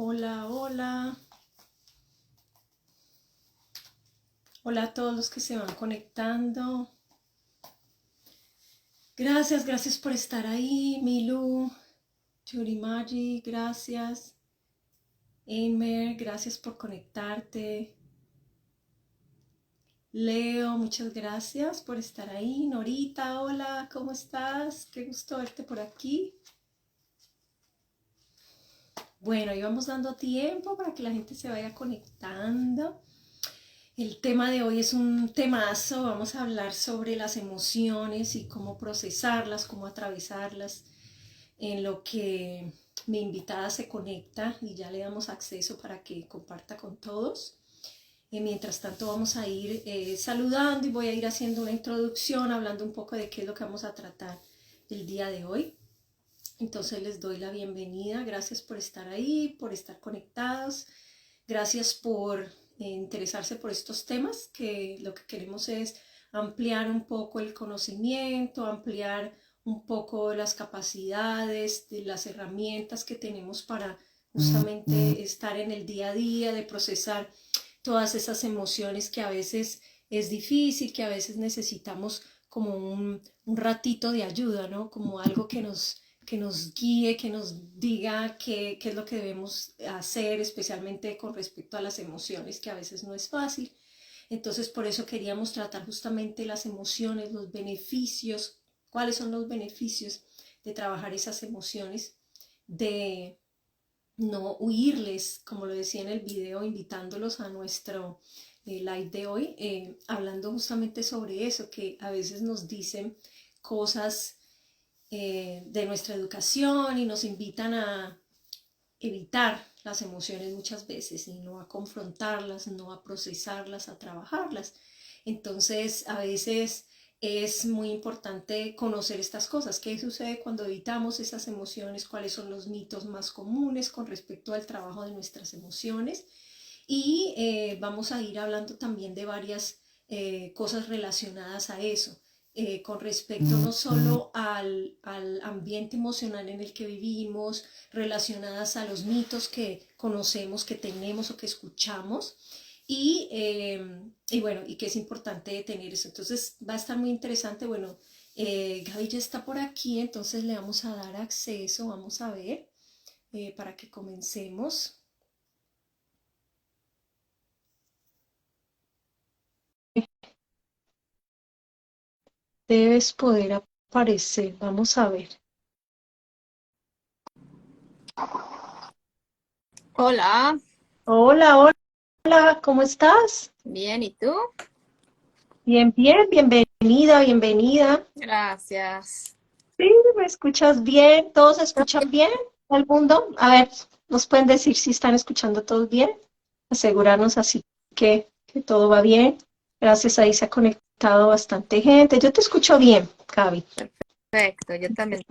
Hola, hola. Hola a todos los que se van conectando. Gracias por estar ahí. Milu, Churimagi, gracias. Eimer, gracias por conectarte. Leo, muchas gracias por estar ahí. Norita, hola, ¿cómo estás? Qué gusto verte por aquí. Bueno, ahí vamos dando tiempo para que la gente se vaya conectando. El tema de hoy es un temazo, vamos a hablar sobre las emociones y cómo procesarlas, cómo atravesarlas, en lo que mi invitada se conecta y ya le damos acceso para que comparta con todos. Mientras tanto vamos a ir saludando y voy a ir haciendo una introducción, hablando un poco de qué es lo que vamos a tratar el día de hoy. Entonces les doy la bienvenida, gracias por estar ahí, por estar conectados, gracias por interesarse por estos temas, que lo que queremos es ampliar un poco el conocimiento, ampliar un poco las capacidades, de las herramientas que tenemos para justamente estar en el día a día, de procesar todas esas emociones que a veces es difícil, que a veces necesitamos como un ratito de ayuda, ¿no? Como algo que nos guíe, que nos diga qué es lo que debemos hacer, especialmente con respecto a las emociones, que a veces no es fácil. Entonces, por eso queríamos tratar justamente las emociones, los beneficios, cuáles son los beneficios de trabajar esas emociones, de no huirles, como lo decía en el video, invitándolos a nuestro live de hoy, hablando justamente sobre eso, que a veces nos dicen cosas de nuestra educación y nos invitan a evitar las emociones muchas veces y no a confrontarlas, no a procesarlas, a trabajarlas. Entonces, a veces es muy importante conocer estas cosas. ¿Qué sucede cuando evitamos esas emociones? ¿Cuáles son los mitos más comunes con respecto al trabajo de nuestras emociones? Y vamos a ir hablando también de varias cosas relacionadas a eso, con respecto no solo al ambiente emocional en el que vivimos, relacionadas a los mitos que conocemos, que tenemos o que escuchamos, y bueno, y que es importante tener eso. Entonces va a estar muy interesante. Bueno, Gaby ya está por aquí, entonces le vamos a dar acceso, vamos a ver, para que comencemos. Debes poder aparecer, vamos a ver. Hola, Hola, hola, ¿cómo estás? bien, ¿y tú? Bien, bienvenida, bienvenida. Gracias. Sí, ¿me escuchas bien? ¿Todos se escuchan bien? ¿Todo el mundo? A ver, ¿nos pueden decir si están escuchando todos bien? Asegurarnos así que todo va bien. Gracias, ahí se ha conectado bastante gente. Yo te escucho bien, Gaby. Perfecto, yo también.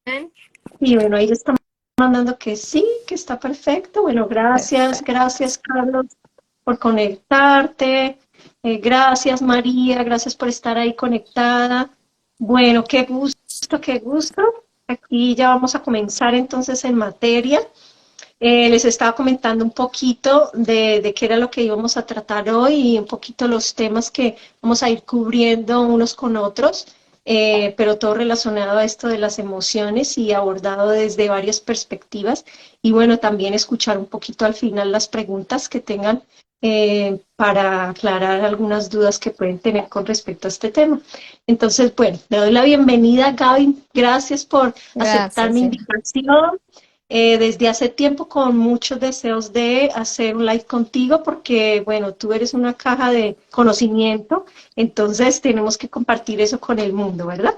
Bien. Y bueno, ahí están mandando que sí, que está perfecto. Bueno, Perfecto. gracias, Carlos, por conectarte. Gracias, María, gracias por estar ahí conectada. Bueno, qué gusto, qué gusto. Aquí ya vamos a comenzar entonces en materia. Les estaba comentando un poquito de qué era lo que íbamos a tratar hoy y un poquito los temas que vamos a ir cubriendo unos con otros, pero todo relacionado a esto de las emociones y abordado desde varias perspectivas. Y bueno, también escuchar un poquito al final las preguntas que tengan para aclarar algunas dudas que pueden tener con respecto a este tema. Entonces, bueno, le doy la bienvenida, Gaby. Gracias por aceptar Gracias, mi sí. invitación. Desde hace tiempo con muchos deseos de hacer un live contigo porque, bueno, tú eres una caja de conocimiento, entonces tenemos que compartir eso con el mundo, ¿verdad?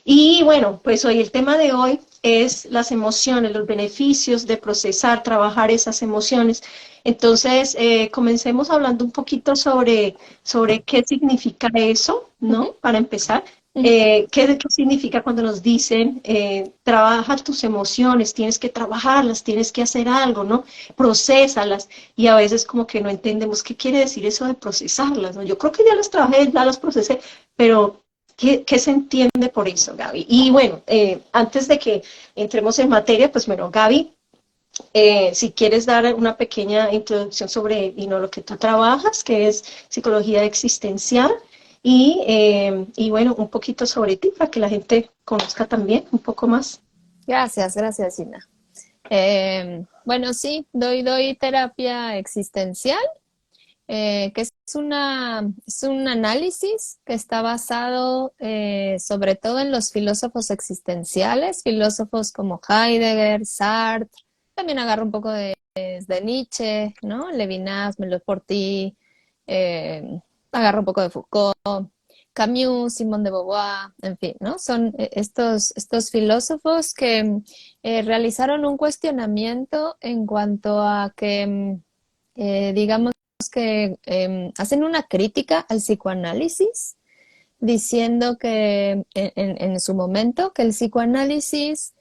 Y bueno, pues hoy el tema de hoy es las emociones, los beneficios de procesar, trabajar esas emociones. Entonces, comencemos hablando un poquito sobre qué significa eso, Ujú, ¿no? Para empezar. ujú. ¿Qué significa cuando nos dicen, trabaja tus emociones, tienes que trabajarlas, tienes que hacer algo, ¿no? Procesalas. Y a veces como que no entendemos qué quiere decir eso de procesarlas, ¿no? Yo creo que ya las trabajé, ya las procesé, pero ¿qué se entiende por eso, Gaby? Y bueno, antes de que entremos en materia, pues bueno, Gaby Si quieres dar una pequeña introducción sobre lo que tú trabajas, que es psicología existencial, y bueno, un poquito sobre ti para que la gente conozca también un poco más. Gracias, Gina. Bueno, sí, doy terapia existencial, que es un análisis que está basado sobre todo en los filósofos existenciales, filósofos como Heidegger, Sartre, también agarro un poco de Nietzsche, ¿no? Levinas, Merleau-Ponty, agarro un poco de Foucault, Camus, Simone de Beauvoir, en fin, ¿no? Son estos filósofos que realizaron un cuestionamiento en cuanto a que, digamos, que hacen una crítica al psicoanálisis, diciendo que en su momento que el psicoanálisis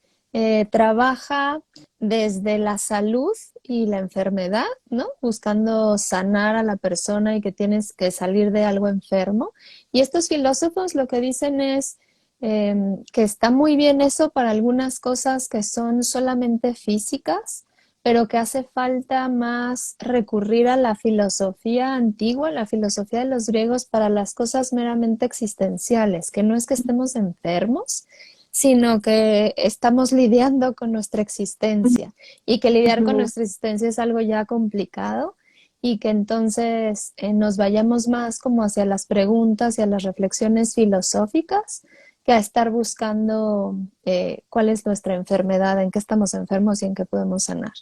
trabaja desde la salud y la enfermedad, ¿no? Buscando sanar a la persona y que tienes que salir de algo enfermo. Y estos filósofos lo que dicen es que está muy bien eso para algunas cosas que son solamente físicas, pero que hace falta más recurrir a la filosofía antigua, la filosofía de los griegos, para las cosas meramente existenciales, que no es que estemos enfermos, sino que estamos lidiando con nuestra existencia y que lidiar con Ujú, nuestra existencia es algo ya complicado y que entonces nos vayamos más como hacia las preguntas y a las reflexiones filosóficas que a estar buscando cuál es nuestra enfermedad, en qué estamos enfermos y en qué podemos sanar.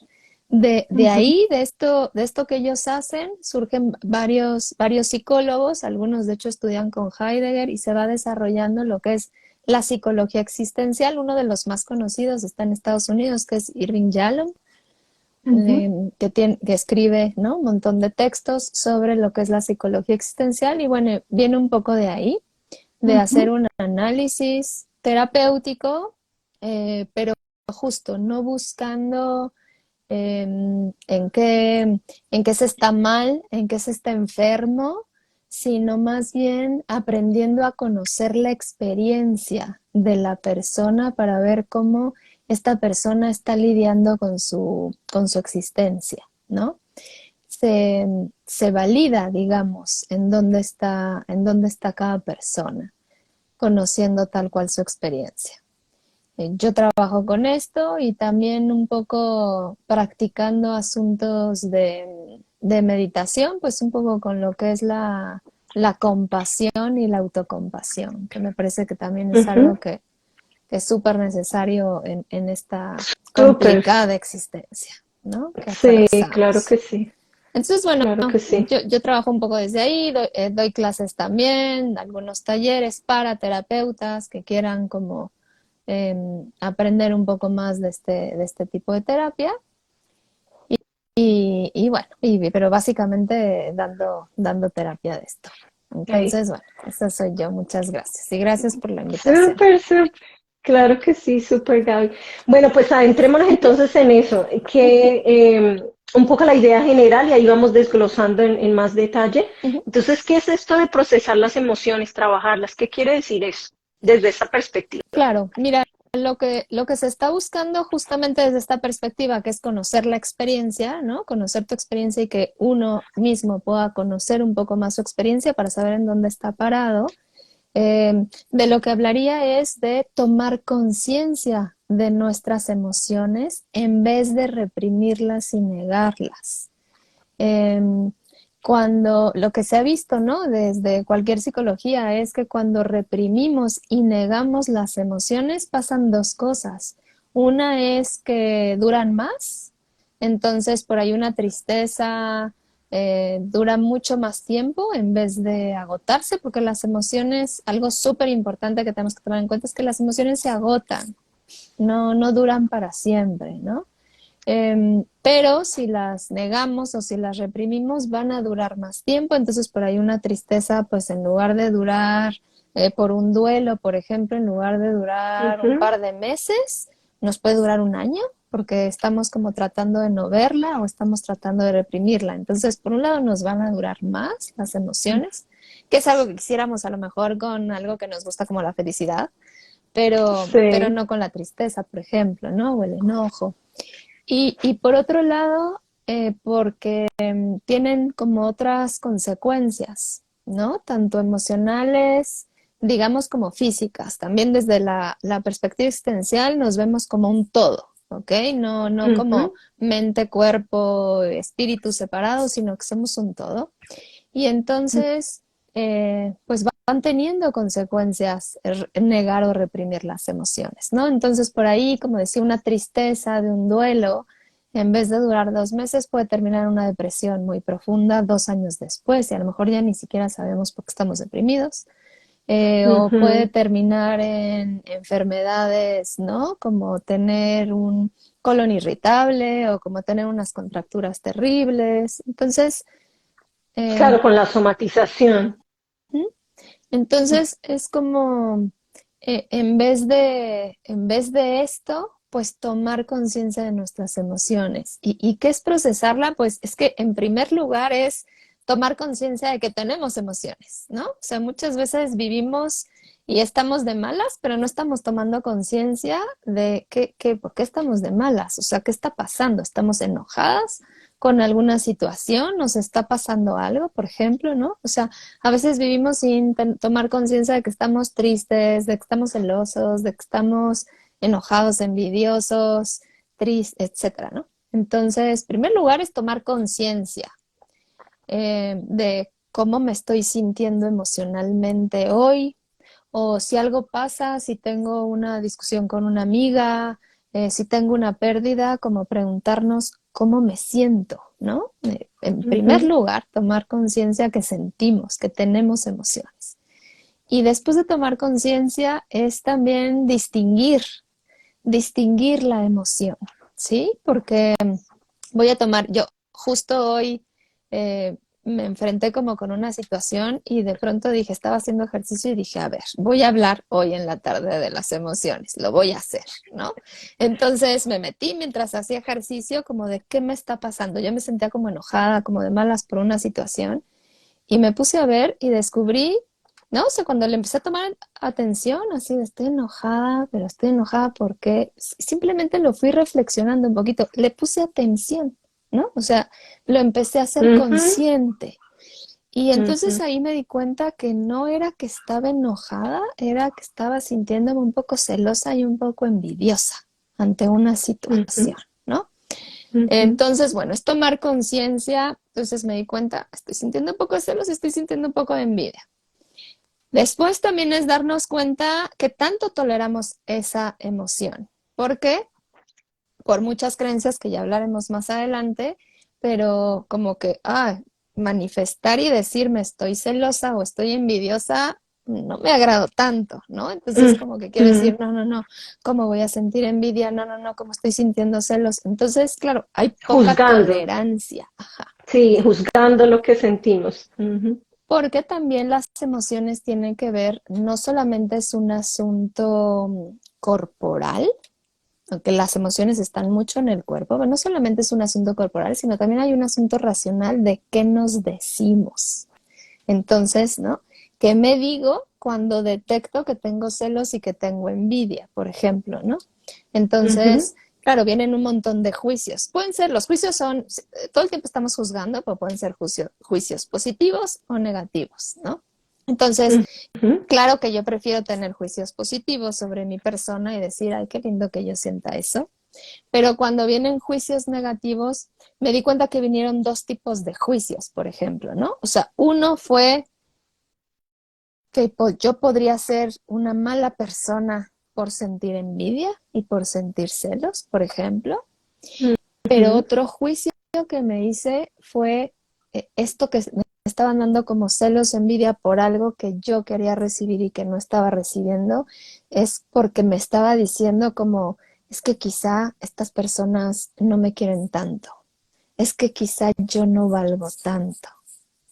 De ujú. ahí, de esto que ellos hacen, surgen varios psicólogos, algunos de hecho estudian con Heidegger y se va desarrollando lo que es la psicología existencial. Uno de los más conocidos está en Estados Unidos, que es Irving Yalom, Ujú, que escribe, ¿no? Un montón de textos sobre lo que es la psicología existencial y bueno, viene un poco de ahí, de hacer ujú. un análisis terapéutico, pero justo no buscando en qué se está mal, en qué se está enfermo, sino más bien aprendiendo a conocer la experiencia de la persona para ver cómo esta persona está lidiando con su existencia, ¿no? Se, se valida, digamos, en dónde está cada persona, conociendo tal cual su experiencia. Yo trabajo con esto y también un poco practicando asuntos de meditación, pues un poco con lo que es la compasión y la autocompasión, que me parece que también es algo Ujú. que es súper necesario en esta Súper, complicada existencia, ¿no? Que sí, claro atravesamos. que sí, Entonces, bueno, claro que sí. yo trabajo un poco desde ahí, doy clases también, algunos talleres para terapeutas que quieran como aprender un poco más de este tipo de terapia. Y bueno, pero básicamente dando terapia de esto. Ok. Entonces, bueno, esa soy yo. Muchas gracias. Y gracias por la invitación. Súper, súper. Claro que sí, súper, Gaby. Bueno, pues adentrémonos entonces en eso, que un poco la idea general y ahí vamos desglosando en más detalle. Ujú. Entonces, ¿qué es esto de procesar las emociones, trabajarlas? ¿Qué quiere decir eso desde esa perspectiva? Claro, mira, lo que se está buscando justamente desde esta perspectiva, que es conocer la experiencia, ¿no? Conocer tu experiencia y que uno mismo pueda conocer un poco más su experiencia para saber en dónde está parado. De lo que hablaría es de tomar conciencia de nuestras emociones en vez de reprimirlas y negarlas. Em, Cuando lo que se ha visto, ¿no? Desde cualquier psicología es que cuando reprimimos y negamos las emociones pasan dos cosas. Una es que duran más, entonces por ahí una tristeza dura mucho más tiempo en vez de agotarse, porque las emociones, algo súper importante que tenemos que tomar en cuenta es que las emociones se agotan, no duran para siempre, ¿no? Pero si las negamos o si las reprimimos, van a durar más tiempo. Entonces, por ahí una tristeza, pues en lugar de durar por un duelo, por ejemplo, en lugar de durar un Ujú, par de meses, nos puede durar un año porque estamos como tratando de no verla o estamos tratando de reprimirla. Entonces, por un lado, nos van a durar más las emociones, que es algo que quisiéramos a lo mejor con algo que nos gusta como la felicidad, pero sí. no con la tristeza, por ejemplo, ¿no? O el enojo. Y por otro lado, porque tienen como otras consecuencias, ¿no? Tanto emocionales, digamos, como físicas. También desde la perspectiva existencial nos vemos como un todo, ¿ok? No como Ujú. mente, cuerpo, espíritu separados, sino que somos un todo. Y entonces, pues van teniendo consecuencias negar o reprimir las emociones, ¿no? Entonces, por ahí, como decía, una tristeza de un duelo, en vez de durar 2 meses, puede terminar en una depresión muy profunda 2 años después, y a lo mejor ya ni siquiera sabemos por qué estamos deprimidos. O puede Ujú. terminar en enfermedades, ¿no? Como tener un colon irritable o como tener unas contracturas terribles. Entonces, Claro, eh, con la somatización. ¿Mm? Entonces es como, en vez de esto, pues tomar conciencia de nuestras emociones. ¿Y qué es procesarla? Pues es que en primer lugar es tomar conciencia de que tenemos emociones, ¿no? O sea, muchas veces vivimos y estamos de malas, pero no estamos tomando conciencia de por qué estamos de malas, o sea, qué está pasando. ¿Estamos enojadas con alguna situación? ¿Nos está pasando algo, por ejemplo, ¿no? O sea, a veces vivimos sin tomar conciencia de que estamos tristes, de que estamos celosos, de que estamos enojados, envidiosos, tristes, etcétera, ¿no? Entonces, en primer lugar es tomar conciencia de cómo me estoy sintiendo emocionalmente hoy, o si algo pasa, si tengo una discusión con una amiga, si tengo una pérdida, como preguntarnos cómo me siento, ¿no? En primer Ujú. lugar, tomar conciencia que sentimos, que tenemos emociones. Y después de tomar conciencia es también distinguir la emoción, ¿sí? Porque voy a tomar, yo justo hoy me enfrenté como con una situación y de pronto dije, estaba haciendo ejercicio y dije, a ver, voy a hablar hoy en la tarde de las emociones, lo voy a hacer, ¿no? Entonces me metí mientras hacía ejercicio como de qué me está pasando. Yo me sentía como enojada, como de malas por una situación y me puse a ver y descubrí, ¿no? O sea, cuando le empecé a tomar atención, así de estoy enojada, pero estoy enojada porque simplemente lo fui reflexionando un poquito, le puse atención, ¿no? O sea, lo empecé a ser Ujú. consciente. Y entonces Ujú. ahí me di cuenta que no era que estaba enojada, era que estaba sintiéndome un poco celosa y un poco envidiosa ante una situación, Ujú. ¿no? Ujú. Entonces, bueno, es tomar conciencia. Entonces me di cuenta, estoy sintiendo un poco de celos, estoy sintiendo un poco de envidia. Después también es darnos cuenta que tanto toleramos esa emoción. ¿Por qué? Por muchas creencias que ya hablaremos más adelante, pero como que, manifestar y decirme estoy celosa o estoy envidiosa, no me agrado tanto, ¿no? Entonces como que quiero decir, Ujú. no, no, no, ¿cómo voy a sentir envidia? No, no, no, ¿cómo estoy sintiendo celos? Entonces, claro, hay poca Juzgando, tolerancia. Ajá. sí, juzgando lo que sentimos. Ujú. Porque también las emociones tienen que ver, no solamente es un asunto corporal, aunque las emociones están mucho en el cuerpo, pero no solamente es un asunto corporal, sino también hay un asunto racional de qué nos decimos. Entonces, ¿no? ¿Qué me digo cuando detecto que tengo celos y que tengo envidia, por ejemplo, ¿no? Ujú. Entonces, claro, vienen un montón de juicios. Pueden ser, los juicios son, todo el tiempo estamos juzgando, pero pueden ser juicios positivos o negativos, ¿no? Entonces, Ujú. claro que yo prefiero tener juicios positivos sobre mi persona y decir, ay, qué lindo que yo sienta eso. Pero cuando vienen juicios negativos, me di cuenta que vinieron dos tipos de juicios, por ejemplo, ¿no? O sea, uno fue que yo podría ser una mala persona por sentir envidia y por sentir celos, por ejemplo. Pero Ujú. otro juicio que me hice fue esto que me estaban dando como celos, envidia por algo que yo quería recibir y que no estaba recibiendo, es porque me estaba diciendo como, es que quizá estas personas no me quieren tanto, es que quizá yo no valgo tanto,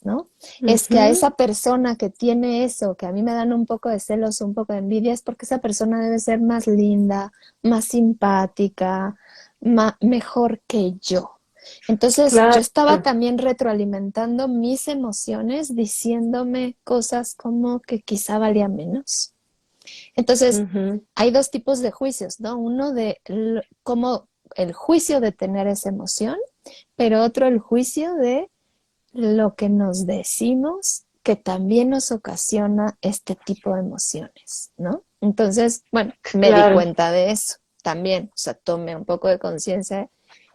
¿no? Es que a Ujú. esa persona que tiene eso, que a mí me dan un poco de celos, un poco de envidia, es porque esa persona debe ser más linda, más simpática, mejor que yo. Entonces yo Claro. estaba también retroalimentando mis emociones, diciéndome cosas como que quizá valía menos. Entonces, Ujú. hay dos tipos de juicios, ¿no? Uno de cómo el juicio de tener esa emoción, pero otro el juicio de lo que nos decimos que también nos ocasiona este tipo de emociones, ¿no? Entonces, bueno, me di Claro. cuenta de eso también, o sea, tomé un poco de conciencia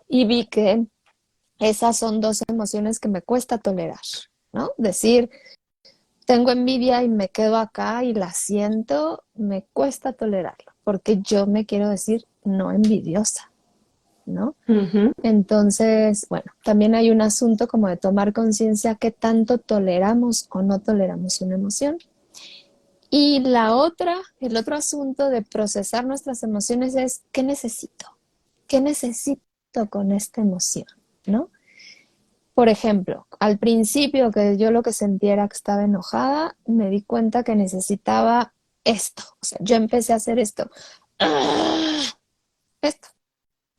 y vi que esas son dos emociones que me cuesta tolerar, ¿no? Decir, tengo envidia y me quedo acá y la siento, me cuesta tolerarlo, porque yo me quiero decir no envidiosa, ¿no? Ujú. Entonces, bueno, también hay un asunto como de tomar conciencia qué tanto toleramos o no toleramos una emoción. Y la otra, el otro asunto de procesar nuestras emociones es ¿qué necesito? ¿Qué necesito con esta emoción? ¿No? Por ejemplo, al principio que yo lo que sentía era que estaba enojada, me di cuenta que necesitaba esto. O sea, yo empecé a hacer esto. ¡Ah! Esto.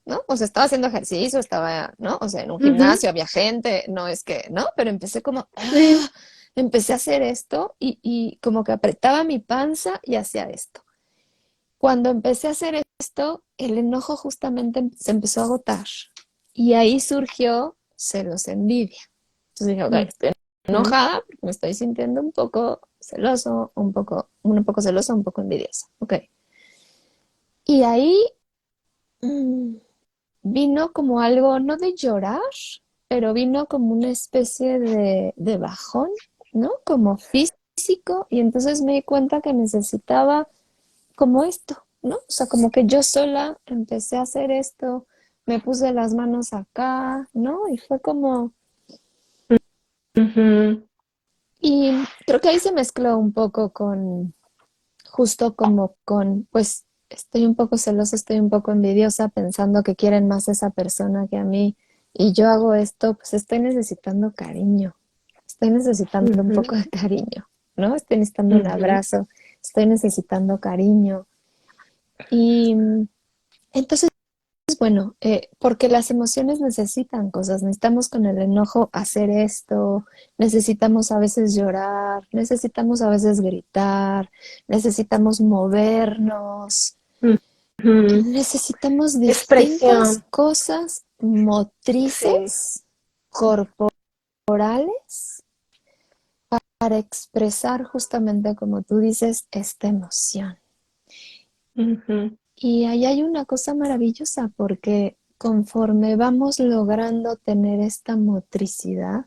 ¿No? O sea, estaba haciendo ejercicio, estaba, ¿no? O sea, en un Ujú. gimnasio había gente, no es que, ¿no? Pero empecé como, Sí. empecé a hacer esto y como que apretaba mi panza y hacía esto. Cuando empecé a hacer esto, el enojo justamente se empezó a agotar y ahí surgió celos, envidia. Entonces dije, ok, estoy Ujú. enojada, me estoy sintiendo un poco celoso, un poco celosa, un poco envidiosa. Ok. Y ahí mm, vino como algo, no de llorar, pero vino como una especie de bajón, ¿no? Como físico, y entonces me di cuenta que necesitaba como esto, ¿no? O sea, como que yo sola empecé a hacer esto, me puse las manos acá, ¿no? Y fue como, Ujú. y creo que ahí se mezcló un poco con, justo como con, pues estoy un poco celosa, estoy un poco envidiosa, pensando que quieren más a esa persona que a mí, y yo hago esto, pues estoy necesitando cariño, estoy necesitando un Ujú. poco de cariño, ¿no? Estoy necesitando un Ujú. abrazo, estoy necesitando cariño. Y entonces, bueno, porque las emociones necesitan cosas, necesitamos con el enojo hacer esto, necesitamos a veces llorar, necesitamos a veces gritar, necesitamos movernos, Ujú. necesitamos distintas Expresión. cosas Sí. motrices, corporales, para expresar justamente, como tú dices, esta emoción. Ujú. Y ahí hay una cosa maravillosa porque conforme vamos logrando tener esta motricidad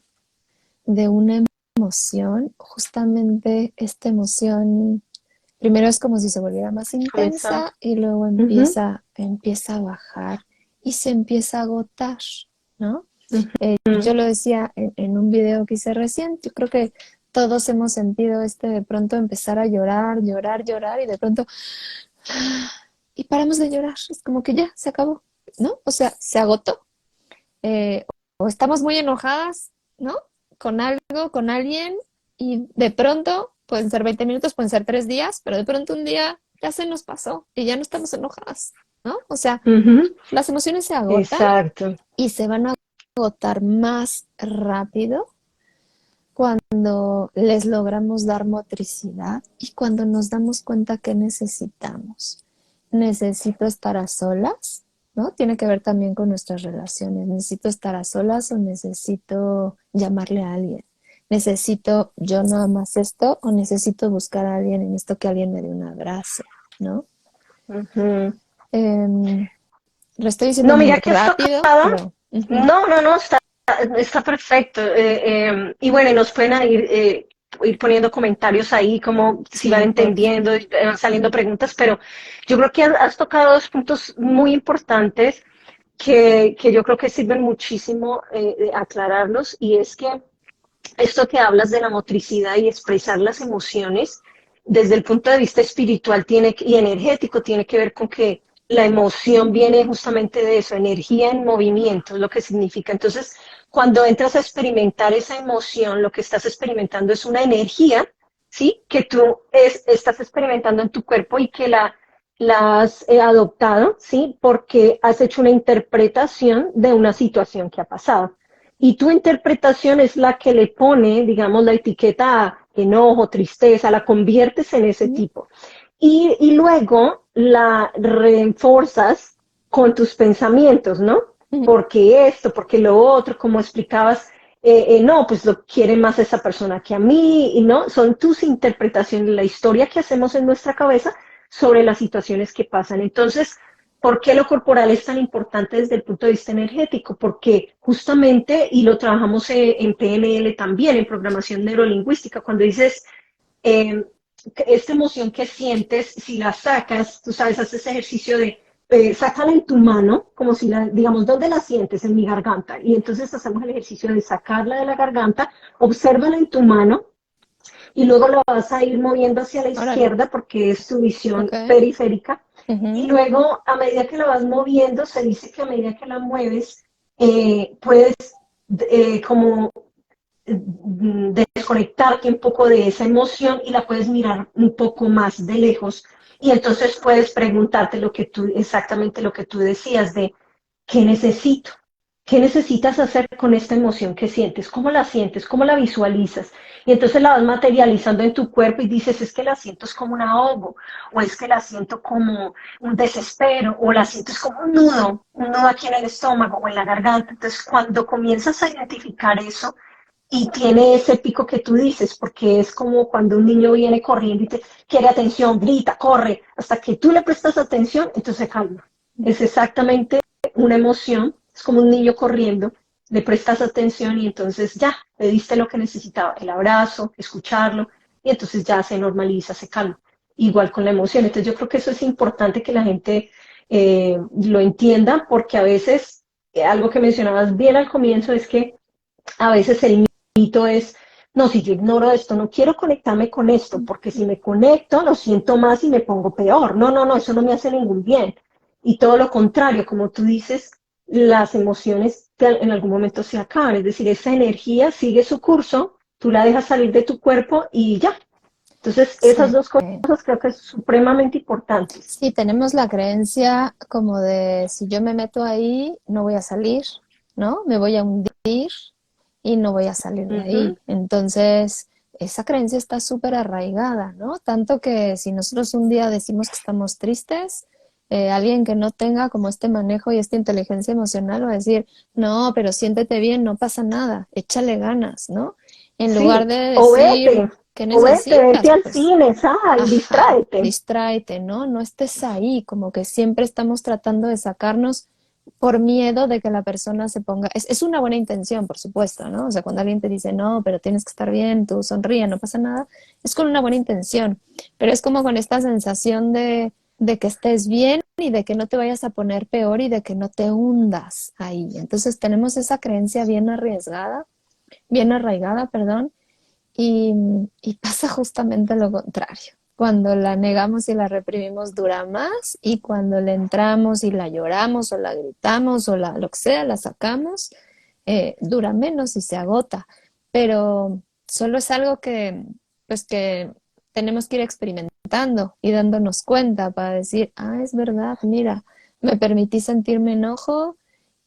de una emoción, justamente esta emoción primero es como si se volviera más Comienza. intensa y luego Ujú. empieza a bajar y se empieza a agotar, ¿no? Ujú. Yo lo decía en un video que hice recién, yo creo que todos hemos sentido de pronto empezar a llorar, llorar, llorar y de pronto y paramos de llorar, es como que ya se acabó, ¿no? O sea, se agotó. Eh, o estamos muy enojadas, ¿no? Con algo, con alguien, y de pronto, pueden ser 20 minutos, pueden ser 3 días, pero de pronto un día ya se nos pasó y ya no estamos enojadas, ¿no? O sea, Ujú. las emociones se agotan Exacto. y se van a agotar más rápido cuando les logramos dar motricidad y cuando nos damos cuenta que necesitamos. Necesito estar a solas, ¿no? Tiene que ver también con nuestras relaciones. Necesito estar a solas o necesito llamarle a alguien. Necesito yo nada más esto o necesito buscar a alguien en esto que alguien me dé un abrazo, ¿no? Ujú. Em, lo estoy diciendo No, muy mira que has rápido, tocado. pero ujú, No, no, no, está perfecto. Y bueno, nos pueden ir poniendo comentarios ahí, como si van sí, porfa. entendiendo, y van saliendo preguntas, pero yo creo que has tocado dos puntos muy importantes que yo creo que sirven muchísimo de aclararlos, y es que esto que hablas de la motricidad y expresar las emociones desde el punto de vista espiritual y energético tiene que ver con que la emoción viene justamente de eso, energía en movimiento, es lo que significa. Entonces, cuando entras a experimentar esa emoción, lo que estás experimentando es una energía, ¿sí? Que tú estás experimentando en tu cuerpo y que la has adoptado, ¿sí? Porque has hecho una interpretación de una situación que ha pasado. Y tu interpretación es la que le pone, digamos, la etiqueta a enojo, tristeza, la conviertes en ese Ujú, tipo. Y luego la reforzas con tus pensamientos, ¿no? Ujú. Porque esto, porque lo otro, como explicabas, no, pues lo quiere más esa persona que a mí, y no, son tus interpretaciones, la historia que hacemos en nuestra cabeza sobre las situaciones que pasan. Entonces, ¿por qué lo corporal es tan importante desde el punto de vista energético? Porque justamente, y lo trabajamos en PNL también, en programación neurolingüística, cuando dices, eh, esta emoción que sientes, si la sacas, tú sabes, haces ese ejercicio de sácala en tu mano, como si la, digamos, ¿dónde la sientes? En mi garganta. Y entonces hacemos el ejercicio de sacarla de la garganta, obsérvala en tu mano y luego la vas a ir moviendo hacia la Órale, izquierda porque es tu visión ok. periférica. Y Ujú. luego, a medida que la vas moviendo, se dice que a medida que la mueves, puedes como desconectarte un poco de esa emoción y la puedes mirar un poco más de lejos y entonces puedes preguntarte lo que tú, exactamente lo que tú decías de ¿qué necesito? ¿Qué necesitas hacer con esta emoción que sientes? ¿Cómo la visualizas? Y entonces la vas materializando en tu cuerpo y dices, es que la siento es como un ahogo, o es que la siento como un desespero, o la siento es como un nudo aquí en el estómago o en la garganta. Entonces, cuando comienzas a identificar eso, y tiene ese pico que tú dices, porque es como cuando un niño viene corriendo y te quiere atención, grita, corre, hasta que tú le prestas atención, entonces se calma. Es exactamente una emoción, es como un niño corriendo, le prestas atención y entonces ya, le diste lo que necesitaba, el abrazo, escucharlo, y entonces ya se normaliza, se calma. Igual con la emoción. Entonces yo creo que eso es importante que la gente lo entienda, porque a veces, algo que mencionabas bien al comienzo es que a veces el mito es, no, si yo ignoro esto, no quiero conectarme con esto, porque si me conecto lo siento más y me pongo peor. No, no, no, eso no me hace ningún bien. Y todo lo contrario, como tú dices, las emociones en algún momento se acaban, es decir, esa energía sigue su curso, tú la dejas salir de tu cuerpo y ya. Entonces, esas Sí. dos cosas creo que es supremamente importantes. Sí, tenemos la creencia como de si yo me meto ahí, no voy a salir, ¿no? Me voy a hundir y no voy a salir Uh de -huh. ahí. Entonces, esa creencia está súper arraigada, ¿no? Tanto que si nosotros un día decimos que estamos tristes, alguien que no tenga como este manejo y esta inteligencia emocional va a decir, no, pero siéntete bien, no pasa nada, échale ganas, ¿no? En lugar Sí, de decir, ¿qué vete necesitas? al Pues cine, sal, ajá, distráete. distráete, ¿no? No estés ahí, como que siempre estamos tratando de sacarnos por miedo de que la persona se ponga, es una buena intención, por supuesto, ¿no? O sea, cuando alguien te dice, no, pero tienes que estar bien, tú sonríe, no pasa nada, es con una buena intención, pero es como con esta sensación de que estés bien y de que no te vayas a poner peor y de que no te hundas ahí. Entonces tenemos esa creencia bien arriesgada, bien arraigada, perdón, y, y pasa justamente lo contrario. Cuando la negamos y la reprimimos dura más y cuando le entramos y la lloramos o la gritamos o lo que sea, la sacamos, dura menos y se agota. Pero solo es algo que, pues que tenemos que ir experimentando y dándonos cuenta para decir, ah, es verdad, mira, me permití sentirme enojo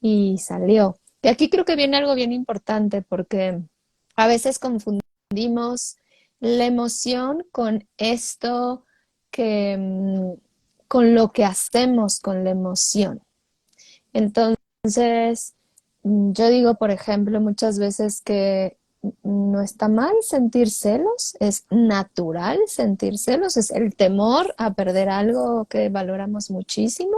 y salió. Y aquí creo que viene algo bien importante porque a veces confundimos la emoción con esto que, con lo que hacemos con la emoción. Entonces, yo digo, por ejemplo, muchas veces que no está mal sentir celos, es natural sentir celos, es el temor a perder algo que valoramos muchísimo,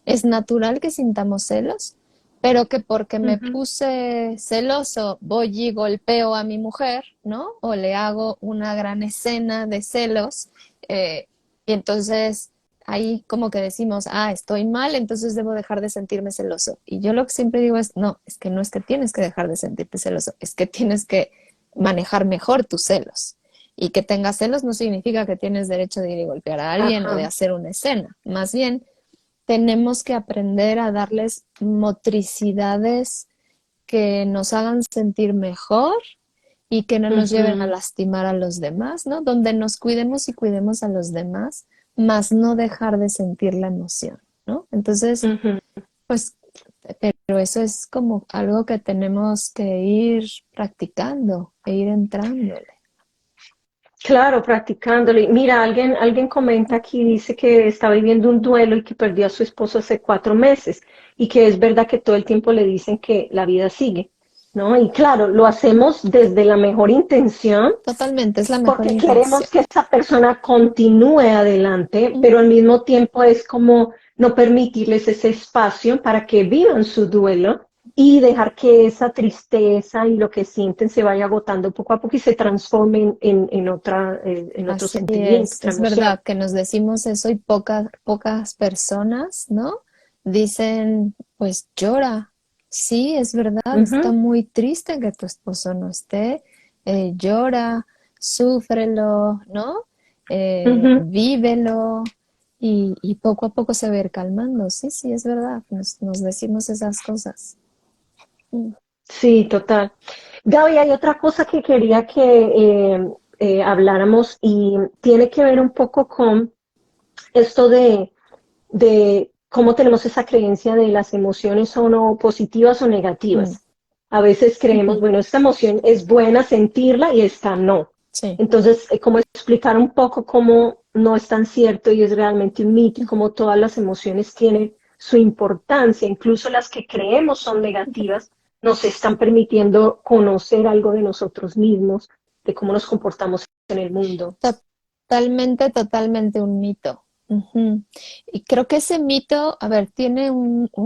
es natural que sintamos celos, pero que porque Uh me -huh. puse celoso voy y golpeo a mi mujer, ¿no? O le hago una gran escena de celos, y entonces ahí como que decimos, ah, estoy mal, entonces debo dejar de sentirme celoso. Y yo lo que siempre digo es, no, es que no es que tienes que dejar de sentirte celoso, es que tienes que manejar mejor tus celos. Y que tengas celos no significa que tienes derecho de ir y golpear a alguien o de Ajá, hacer una escena. Más bien, tenemos que aprender a darles motricidades que nos hagan sentir mejor y que no uh nos lleven a -huh. lastimar a los demás, ¿no? Donde nos cuidemos y cuidemos a los demás, más no dejar de sentir la emoción, ¿no? Entonces, Uh -huh. pues, pero eso es como algo que tenemos que ir practicando e ir entrándole. Claro, practicándolo. Y mira, alguien comenta aquí, dice que está viviendo un duelo y que perdió a su esposo hace 4 meses y que es verdad que todo el tiempo le dicen que la vida sigue, ¿no? Y claro, lo hacemos desde la mejor intención Totalmente, es la mejor porque intención. queremos que esa persona continúe adelante, pero al mismo tiempo es como no permitirles ese espacio para que vivan su duelo y dejar que esa tristeza y lo que sienten se vaya agotando poco a poco y se transformen en otro Así sentimiento, otra es emoción. verdad que nos decimos eso y pocas personas, ¿no? Dicen, pues llora. Sí, es verdad, está Ujú, muy triste que tu esposo no esté. Llora, súfrelo, ¿no? ujú. Vívelo y poco a poco se va a ir calmando. Sí, sí, es verdad, nos decimos esas cosas. Mm, Sí, total. Gaby, hay otra cosa que quería que habláramos y tiene que ver un poco con esto de cómo tenemos esa creencia de las emociones son o positivas o mm, negativas. A veces creemos, ujú, bueno, esta emoción es buena sentirla y esta no. sí. Entonces, cómo explicar un poco cómo no es tan cierto y es realmente un mito y cómo todas las emociones tienen su importancia, incluso las que creemos son negativas, nos están permitiendo conocer algo de nosotros mismos, de cómo nos comportamos en el mundo. Totalmente, totalmente un mito. Ujú. Y creo que ese mito, a ver, tiene un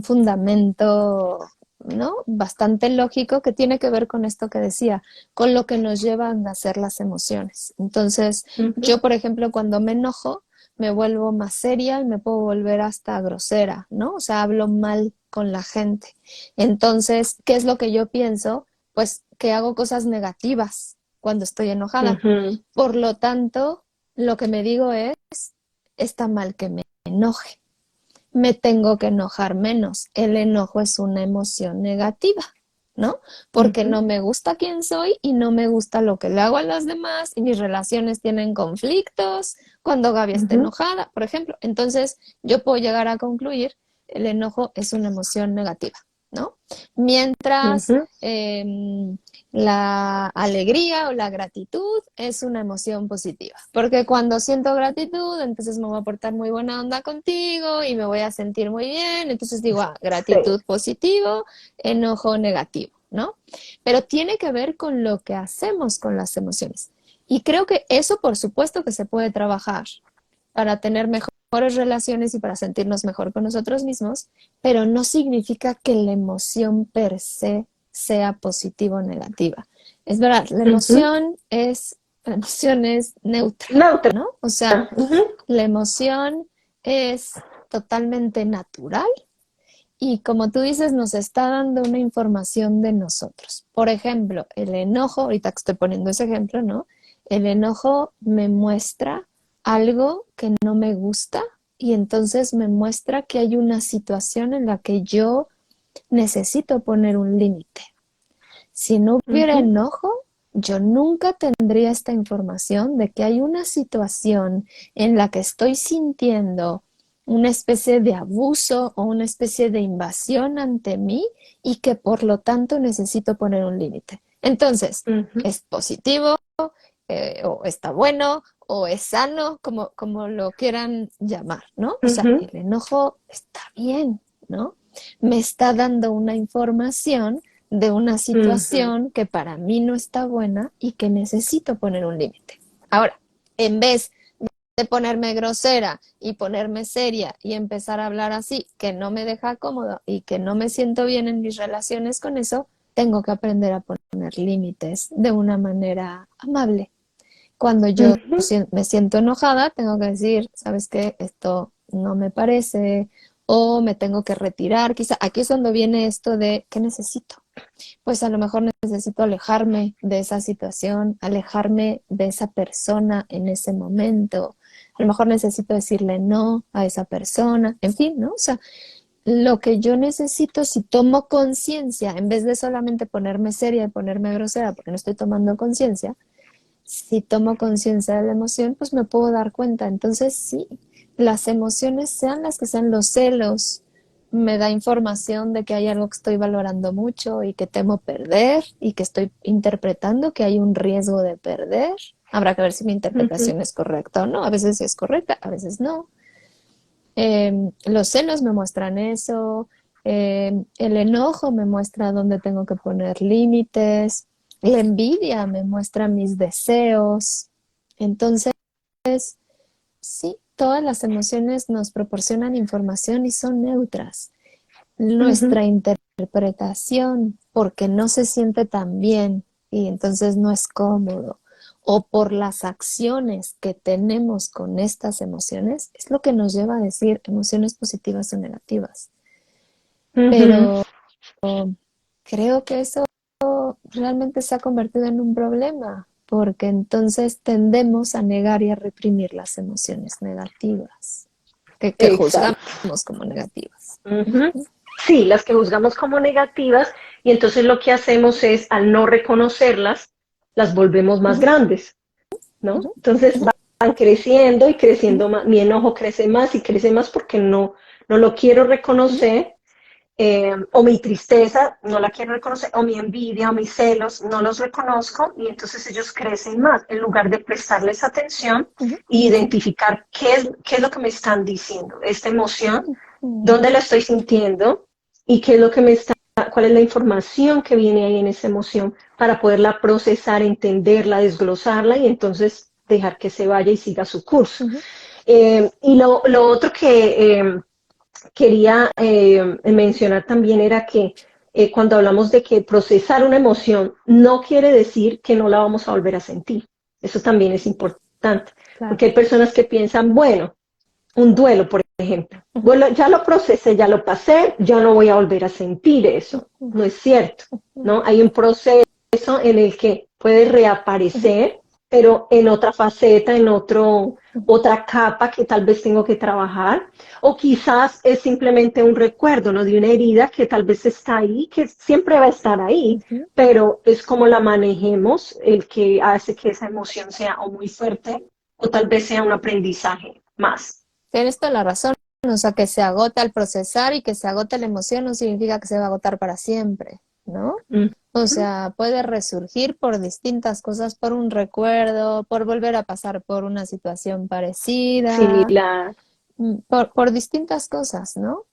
fundamento, ¿no? Bastante lógico que tiene que ver con esto que decía, con lo que nos llevan a hacer las emociones. Entonces, Ujú, yo, por ejemplo, cuando me enojo, me vuelvo más seria y me puedo volver hasta grosera, ¿no? O sea, hablo mal con la gente. Entonces, ¿qué es lo que yo pienso? Pues que hago cosas negativas cuando estoy enojada. ujú, Por lo tanto, lo que me digo es, está mal que me enoje. Me tengo que enojar menos. El enojo es una emoción negativa, ¿no? Porque ujú, no me gusta quién soy y no me gusta lo que le hago a las demás y mis relaciones tienen conflictos cuando Gaby está ujú. enojada, por ejemplo. Entonces, yo puedo llegar a concluir, el enojo es una emoción negativa, ¿no? Mientras Ujú, la alegría o la gratitud es una emoción positiva, porque cuando siento gratitud, entonces me voy a portar muy buena onda contigo y me voy a sentir muy bien, entonces digo, ah, sí. gratitud positivo, enojo negativo, ¿no? Pero tiene que ver con lo que hacemos con las emociones. Y creo que eso, por supuesto, que se puede trabajar para tener mejores relaciones y para sentirnos mejor con nosotros mismos, pero no significa que la emoción per se sea positiva o negativa. Es verdad, Ujú. la emoción es neutra, Neutra. ¿no? O sea, Ujú, la emoción es totalmente natural y como tú dices, nos está dando una información de nosotros. Por ejemplo, el enojo, ahorita que estoy poniendo ese ejemplo, ¿no? El enojo me muestra algo que no me gusta y entonces me muestra que hay una situación en la que yo necesito poner un límite. Si no hubiera ujú, enojo, yo nunca tendría esta información de que hay una situación en la que estoy sintiendo una especie de abuso o una especie de invasión ante mí y que por lo tanto necesito poner un límite. Entonces, ujú, ¿es positivo o está bueno o es sano, como lo quieran llamar, ¿no? O sea, ujú, el enojo está bien, ¿no? Me está dando una información de una ujú, situación que para mí no está buena y que necesito poner un límite. Ahora, en vez de ponerme grosera y ponerme seria y empezar a hablar así, que no me deja cómodo y que no me siento bien en mis relaciones con eso, tengo que aprender a poner límites de una manera amable. Cuando yo ujú, me siento enojada, tengo que decir, ¿sabes qué? Esto no me parece o me tengo que retirar. Quizá aquí es donde viene esto de ¿qué necesito? Pues a lo mejor necesito alejarme de esa situación, alejarme de esa persona en ese momento. A lo mejor necesito decirle no a esa persona, en fin, ¿no? O sea, lo que yo necesito, si tomo conciencia, en vez de solamente ponerme seria y ponerme grosera porque no estoy tomando conciencia, si tomo conciencia de la emoción, pues me puedo dar cuenta. Entonces, sí, las emociones, sean las que sean los celos, me da información de que hay algo que estoy valorando mucho y que temo perder y que estoy interpretando que hay un riesgo de perder. Habrá que ver si mi Ujú, interpretación es correcta o no. A veces es correcta, a veces no. Los celos me muestran eso. El enojo me muestra dónde tengo que poner límites. La envidia me muestra mis deseos. Entonces, sí, todas las emociones nos proporcionan información y son neutras. ujú. Nuestra interpretación, porque no se siente tan bien y entonces no es cómodo, o por las acciones que tenemos con estas emociones, es lo que nos lleva a decir emociones positivas o negativas. Ujú. Pero creo que eso realmente se ha convertido en un problema, porque entonces tendemos a negar y a reprimir las emociones negativas, que juzgamos Exacto. como negativas. Ujú. Sí, las que juzgamos como negativas y entonces lo que hacemos es, al no reconocerlas, las volvemos más Ujú, grandes, ¿no? ujú, Entonces ujú, van creciendo y ujú, creciendo más, mi enojo crece más y crece más porque no lo quiero ujú, reconocer, o mi tristeza no la quiero reconocer, o mi envidia o mis celos no los reconozco y entonces ellos crecen más en lugar de prestarles atención ujú, e identificar qué es lo que me están diciendo, esta emoción, ujú. dónde la estoy sintiendo y qué es lo que me está, cuál es la información que viene ahí en esa emoción para poderla procesar, entenderla, desglosarla y entonces dejar que se vaya y siga su curso. Ujú, Y lo otro que quería mencionar también era que cuando hablamos de que procesar una emoción no quiere decir que no la vamos a volver a sentir. Eso también es importante, claro. porque hay personas que piensan, bueno, un duelo, por ejemplo, Ujú, bueno, ya lo procesé, ya lo pasé, ya no voy a volver a sentir eso. ujú, No es cierto, ujú, ¿no? Hay un proceso en el que puede ujú, reaparecer, pero en otra faceta, otra capa que tal vez tengo que trabajar, o quizás es simplemente un recuerdo, ¿no? De una herida que tal vez está ahí, que siempre va a estar ahí, ujú. pero es como la manejemos el que hace que esa emoción sea o muy fuerte o tal vez sea un aprendizaje más. Tienes toda la razón. O sea, que se agota al procesar y que se agota la emoción no significa que se va a agotar para siempre, ¿no? Mm. O sea, puede resurgir por distintas cosas, por un recuerdo, por volver a pasar por una situación parecida, Similar. por distintas cosas, ¿no?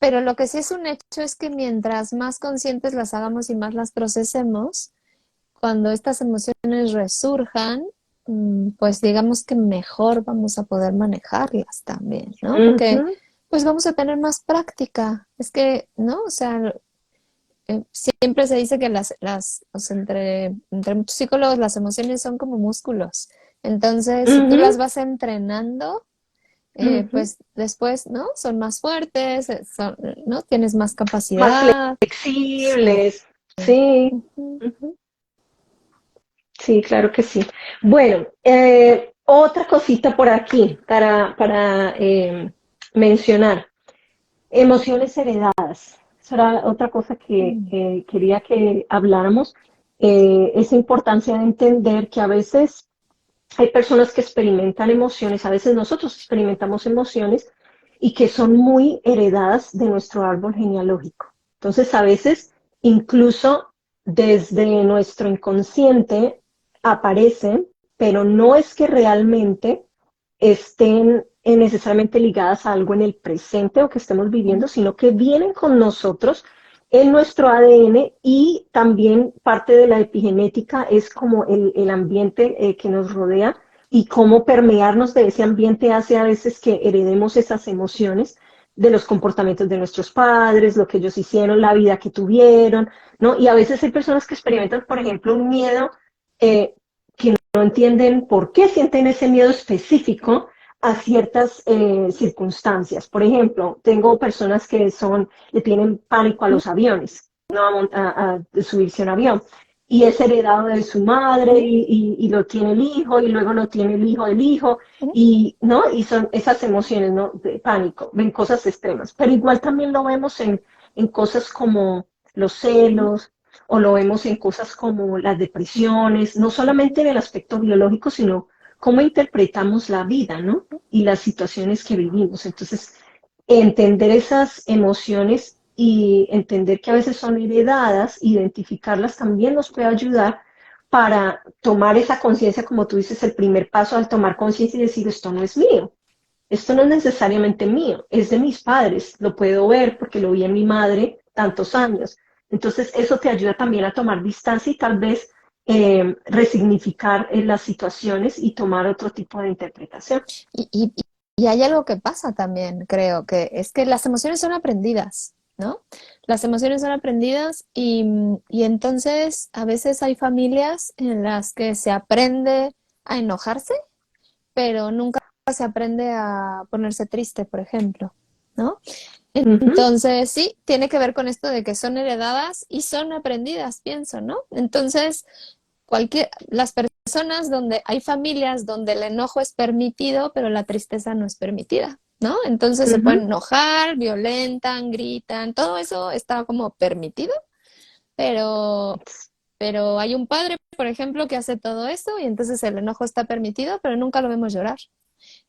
Pero lo que sí es un hecho es que mientras más conscientes las hagamos y más las procesemos, cuando estas emociones resurjan, pues digamos que mejor vamos a poder manejarlas también, ¿no? Porque Ujú, pues vamos a tener más práctica. Es que, ¿no? O sea, siempre se dice que o sea, entre muchos psicólogos las emociones son como músculos. Entonces, si tú las ujú, vas entrenando, ujú. pues después, ¿no? Son más fuertes, ¿no? Tienes más Más capacidad. Sí. flexibles. Sí. Ujú. Ujú. Sí, claro que sí. Bueno, otra cosita por aquí para mencionar. Emociones heredadas. Esa era otra cosa Mm, que quería que habláramos. Esa importancia de entender que a veces hay personas que experimentan emociones, a veces nosotros experimentamos emociones y que son muy heredadas de nuestro árbol genealógico. Entonces, a veces, incluso desde nuestro inconsciente aparecen, pero no es que realmente estén necesariamente ligadas a algo en el presente o que estemos ujú, viviendo, sino que vienen con nosotros en nuestro ADN y también parte de la epigenética es como el ambiente que nos rodea y cómo permearnos de ese ambiente hace a veces que heredemos esas emociones de los comportamientos de nuestros padres, lo que ellos hicieron, la vida que tuvieron, ¿no? Y a veces hay personas que experimentan, por ejemplo, un miedo eh, que no entienden por qué sienten ese miedo específico a ciertas circunstancias. Por ejemplo, tengo personas que le tienen pánico a ujú, los aviones, no a subirse a un avión. Y es heredado de su madre ujú, y lo tiene el hijo y luego lo tiene el hijo del hijo ujú. y, ¿no? Y son esas emociones, ¿no? De pánico, ven cosas extremas. Pero igual también lo vemos en cosas como los Ujú, celos o lo vemos en cosas como las depresiones, no solamente en el aspecto biológico, sino cómo interpretamos la vida, ¿no? Y las situaciones que vivimos. Entonces, entender esas emociones y entender que a veces son heredadas, identificarlas también nos puede ayudar para tomar esa conciencia, como tú dices, el primer paso al tomar conciencia y decir, esto no es mío, esto no es necesariamente mío, es de mis padres, lo puedo ver porque lo vi en mi madre tantos años. Entonces, eso te ayuda también a tomar distancia y tal vez resignificar las situaciones y tomar otro tipo de interpretación. Y, y- y hay algo que pasa también, creo, que es que las emociones son aprendidas, ¿no? Las emociones son aprendidas y entonces a veces hay familias en las que se aprende a enojarse, pero nunca se aprende a ponerse triste, por ejemplo, ¿no? Uh -huh, Entonces, sí, tiene que ver con esto de que son heredadas y son aprendidas, pienso, ¿no? Entonces, las personas donde hay familias donde el enojo es permitido, pero la tristeza no es permitida, ¿no? Entonces uh se -huh, pueden enojar, violentan, gritan, todo eso está como permitido, pero, pero hay un padre, por ejemplo, que hace todo eso y entonces el enojo está permitido, pero nunca lo vemos llorar.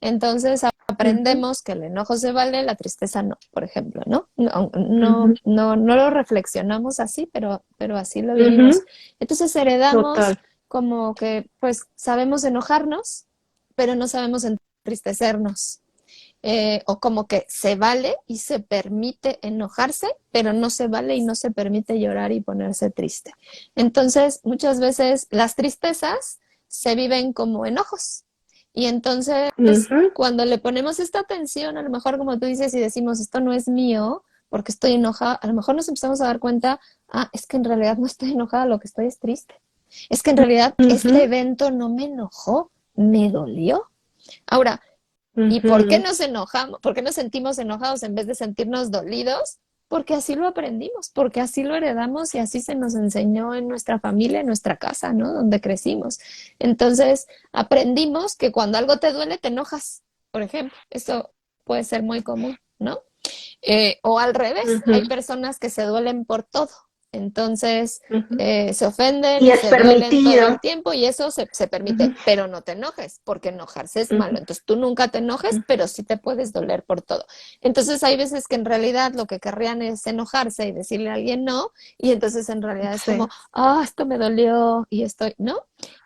Entonces uh -huh, aprendemos que el enojo se vale, la tristeza no, por ejemplo, ¿no? uh -huh, No lo reflexionamos así, pero así lo uh -huh, vivimos. Entonces heredamos total. como que, pues, sabemos enojarnos, pero no sabemos entristecernos. O como que se vale y se permite enojarse, pero no se vale y no se permite llorar y ponerse triste. Entonces, muchas veces las tristezas se viven como enojos. Y entonces, Uh -huh, cuando le ponemos esta atención, a lo mejor como tú dices y decimos, esto no es mío, porque estoy enojada, a lo mejor nos empezamos a dar cuenta, ah, es que en realidad no estoy enojada, lo que estoy es triste. Es que en realidad uh este -huh, evento no me enojó, me dolió. Ahora, uh ¿y por qué -huh. nos enojamos? ¿Por qué nos sentimos enojados en vez de sentirnos dolidos? Porque así lo aprendimos, porque así lo heredamos y así se nos enseñó en nuestra familia, en nuestra casa, ¿no? Donde crecimos. Entonces, aprendimos que cuando algo te duele, te enojas, por ejemplo. Eso puede ser muy común, ¿no? O al revés, hay Ujú, personas que se duelen por todo. Entonces, ujú. se ofenden Y y es se duelen todo el permitido. tiempo y eso se Ujú, permite, pero no te enojes, porque enojarse es malo. ujú, Entonces, tú nunca te enojes, ujú. pero sí te puedes doler por todo. Entonces, hay veces que en realidad lo que querrían es enojarse y decirle a alguien no, y entonces en realidad es como, Sí. ah, esto me dolió y estoy, ¿no?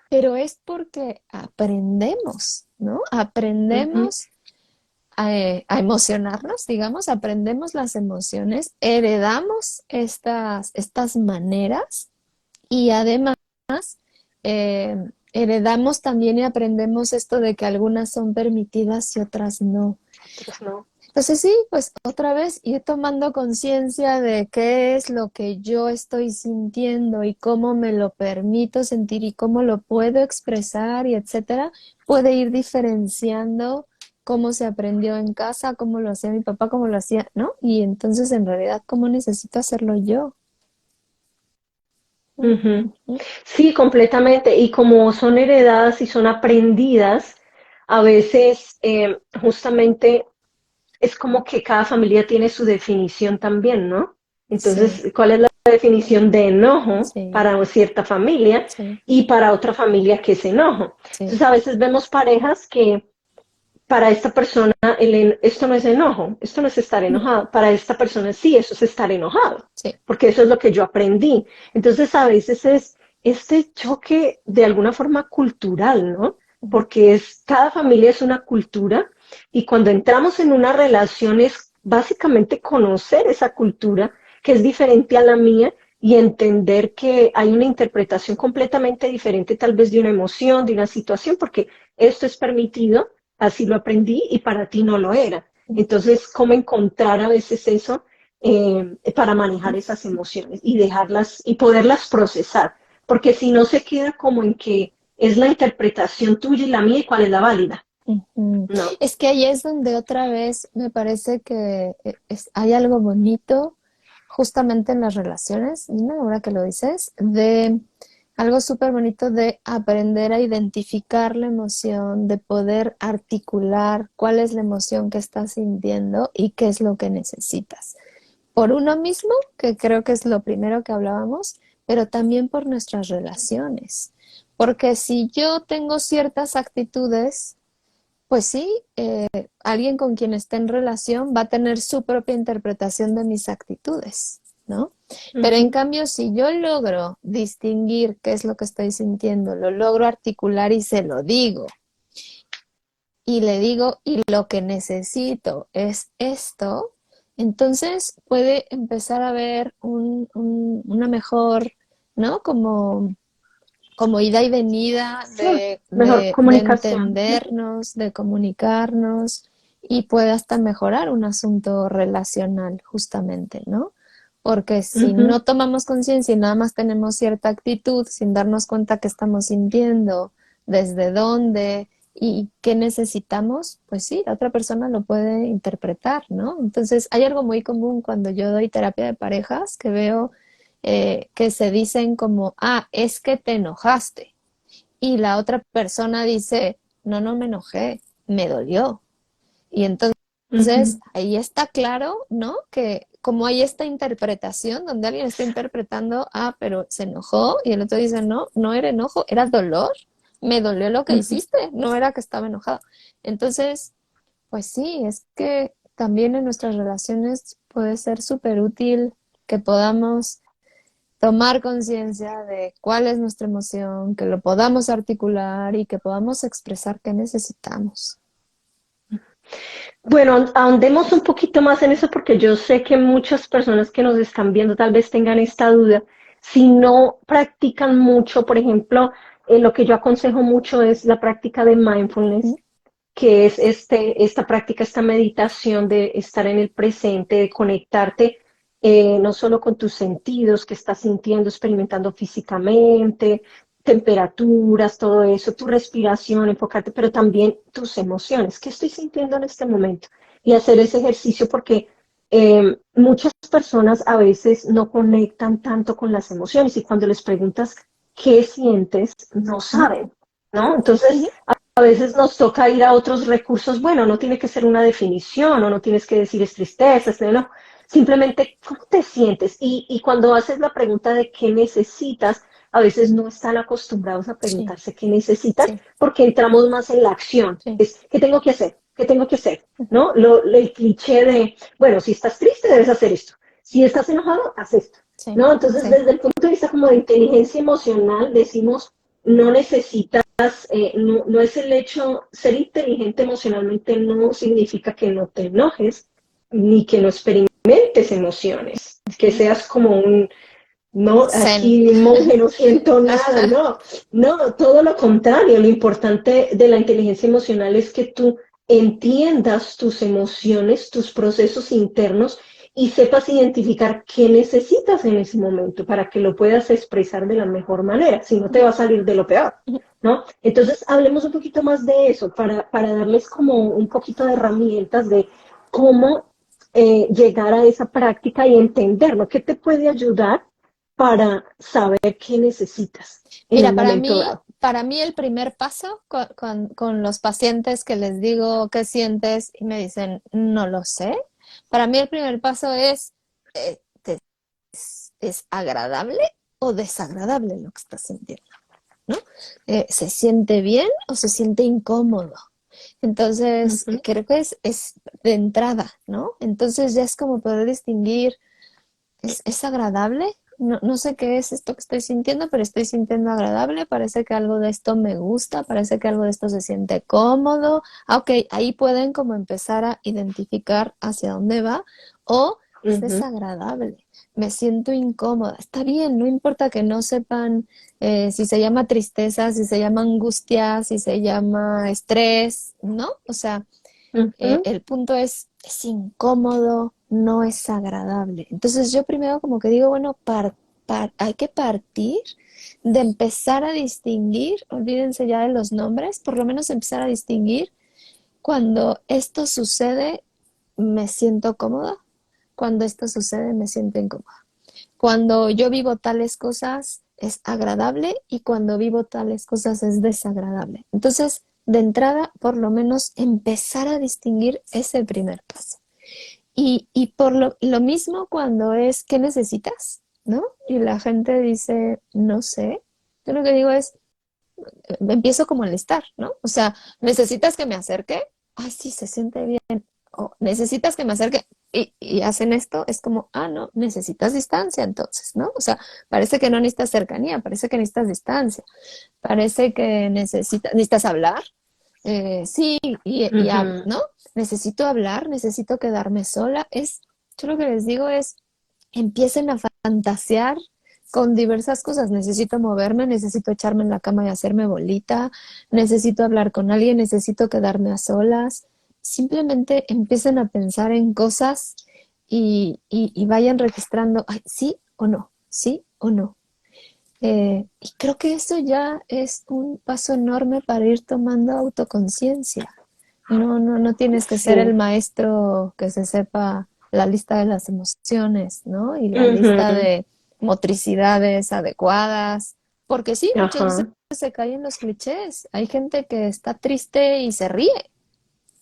Pero es porque aprendemos, ¿no? Ujú, Aprendemos a emocionarnos, digamos, aprendemos las emociones, heredamos estas maneras y además eh, heredamos también y aprendemos esto de que algunas son permitidas y otras no. otros no. Entonces sí, pues otra vez ir tomando conciencia de qué es lo que yo estoy sintiendo y cómo me lo permito sentir y cómo lo puedo expresar y etcétera, puede ir diferenciando cómo se aprendió en casa, cómo lo hacía mi papá, cómo lo hacía, ¿no? Y entonces en realidad cómo necesito hacerlo yo. Mm, Ujú. mm, Sí, completamente. Y como son heredadas y son aprendidas, a veces justamente es como que cada familia tiene su definición también, ¿no? sí, Entonces, ¿cuál es la definición de enojo sí, para cierta familia sí, y para otra familia qué es enojo? sí. Entonces, a veces vemos parejas que para esta persona esto no es enojo, esto no es estar Mm, enojado, para esta persona sí, eso es estar enojado, sí. porque eso es lo que yo aprendí. Entonces a veces es este choque de alguna forma cultural, ¿no? Ujú, Porque cada familia es una cultura y cuando entramos en una relación es básicamente conocer esa cultura que es diferente a la mía y entender que hay una interpretación completamente diferente tal vez de una emoción, de una situación, porque esto es permitido, así lo aprendí y para ti no lo era. Entonces, ¿cómo encontrar a veces eso para manejar esas emociones y dejarlas y poderlas procesar? Porque si no se queda como en que es la interpretación tuya y la mía y cuál es la válida. ujú. No. Es que ahí es donde otra vez me parece que hay algo bonito justamente en las relaciones, Nina, ahora que lo dices, de algo súper bonito de aprender a identificar la emoción, de poder articular cuál es la emoción que estás sintiendo y qué es lo que necesitas. Por uno mismo, que creo que es lo primero que hablábamos, pero también por nuestras relaciones. Porque si yo tengo ciertas actitudes, pues sí, alguien con quien esté en relación va a tener su propia interpretación de mis actitudes, ¿no? Pero en cambio, si yo logro distinguir qué es lo que estoy sintiendo, lo logro articular y se lo digo, y le digo, y lo que necesito es esto, entonces puede empezar a haber una mejor, ¿no? Como ida y venida Sí, mejor de comunicación. entendernos, de comunicarnos y puede hasta mejorar un asunto relacional, justamente, ¿no? Porque si Ujú. no tomamos conciencia y nada más tenemos cierta actitud sin darnos cuenta qué estamos sintiendo, desde dónde y qué necesitamos, pues sí, la otra persona lo puede interpretar, ¿no? Entonces, hay algo muy común cuando yo doy terapia de parejas que veo que se dicen como, ah, es que te enojaste. Y la otra persona dice, no, no me enojé, me dolió. Y entonces Ujú. ahí está claro, ¿no? Que como hay esta interpretación donde alguien está interpretando, ah, pero se enojó y el otro dice, no, no era enojo, era dolor, me dolió lo que Ujú. hiciste, no era que estaba enojado. Entonces, pues sí, es que también en nuestras relaciones puede ser súper útil que podamos tomar conciencia de cuál es nuestra emoción, que lo podamos articular y que podamos expresar qué necesitamos. Bueno, ahondemos un poquito más en eso porque yo sé que muchas personas que nos están viendo tal vez tengan esta duda. Si no practican mucho, por ejemplo, lo que yo aconsejo mucho es la práctica de mindfulness, ¿Mm? que es esta práctica, esta meditación de estar en el presente, de conectarte no solo con tus sentidos, que estás sintiendo, experimentando físicamente, temperaturas, todo eso, tu respiración, enfocarte, pero también tus emociones, qué estoy sintiendo en este momento y hacer ese ejercicio porque muchas personas a veces no conectan tanto con las emociones y cuando les preguntas qué sientes, no Ujú, saben, ¿no? Entonces, ujú. a veces nos toca ir a otros recursos, bueno, no tiene que ser una definición o no tienes que decir es tristeza, no, simplemente cómo te sientes y cuando haces la pregunta de qué necesitas, a veces no están acostumbrados a Sí, preguntarse qué necesitas sí, porque entramos más en la acción, sí. es qué tengo que hacer, qué tengo que hacer, Ujú. ¿no? El cliché de, bueno, si estás triste debes hacer esto, si estás enojado, haz esto, Sí, ¿no? Entonces, sí, desde el punto de vista como de inteligencia emocional, decimos, no necesitas no, no es el hecho, ser inteligente emocionalmente no significa que no te enojes ni que no experimentes emociones, que ujú. seas como un, no, Zen. aquí monje, no siento nada, no, no, todo lo contrario, lo importante de la inteligencia emocional es que tú entiendas tus emociones, tus procesos internos y sepas identificar qué necesitas en ese momento para que lo puedas expresar de la mejor manera, si no te Ujú, va a salir de lo peor, ujú. ¿no? Entonces, hablemos un poquito más de eso para darles como un poquito de herramientas de cómo llegar a esa práctica y entender, ¿no? ¿Qué te puede ayudar para saber qué necesitas en Mira, un momento dado? para mí el primer paso con los pacientes que les digo qué sientes y me dicen no lo sé, para mí el primer paso es, ¿es agradable o desagradable lo que estás sintiendo? ¿No? ¿Se siente bien o se siente incómodo? Entonces, Ujú. creo que es de entrada, ¿no? Entonces ya es como poder distinguir, ¿es agradable? No, no sé qué es esto que estoy sintiendo, pero estoy sintiendo agradable, parece que algo de esto me gusta, parece que algo de esto se siente cómodo. Ah, ok, ahí pueden como empezar a identificar hacia dónde va o es Ujú. desagradable, me siento incómoda. Está bien, no importa que no sepan si se llama tristeza, si se llama angustia, si se llama estrés, ¿no? O sea, Ujú. el punto es incómodo, no es agradable. Entonces yo primero como que digo, bueno, hay que partir de empezar a distinguir, olvídense ya de los nombres, por lo menos empezar a distinguir cuando esto sucede, me siento cómoda, cuando esto sucede, me siento incómoda. Cuando yo vivo tales cosas es agradable y cuando vivo tales cosas es desagradable. Entonces, de entrada, por lo menos empezar a distinguir ese primer paso. Y por lo mismo cuando es, ¿qué necesitas? ¿No? Y la gente dice, no sé. Yo lo que digo es, me empiezo como a listar, ¿no? O sea, ¿necesitas que me acerque? ay, sí, se siente bien, o necesitas que me acerque, y hacen esto, es como, ah, no, necesitas distancia entonces, ¿no? O sea, parece que no necesitas cercanía, parece que necesitas distancia, parece que necesitas hablar, sí, y hablo, Ujú. ¿no? Necesito hablar, necesito quedarme sola, yo lo que les digo es, empiecen a fantasear con diversas cosas. Necesito moverme, necesito echarme en la cama y hacerme bolita, necesito hablar con alguien, necesito quedarme a solas. Simplemente empiecen a pensar en cosas y vayan registrando, ay, sí o no, sí o no. Y creo que eso ya es un paso enorme para ir tomando autoconciencia. No tienes que ser el Sí. maestro que se sepa la lista de las emociones, ¿no? Y la lista Ujú. de motricidades adecuadas, porque sí, muchas veces Ajá. se caen los clichés. Hay gente que está triste y se ríe,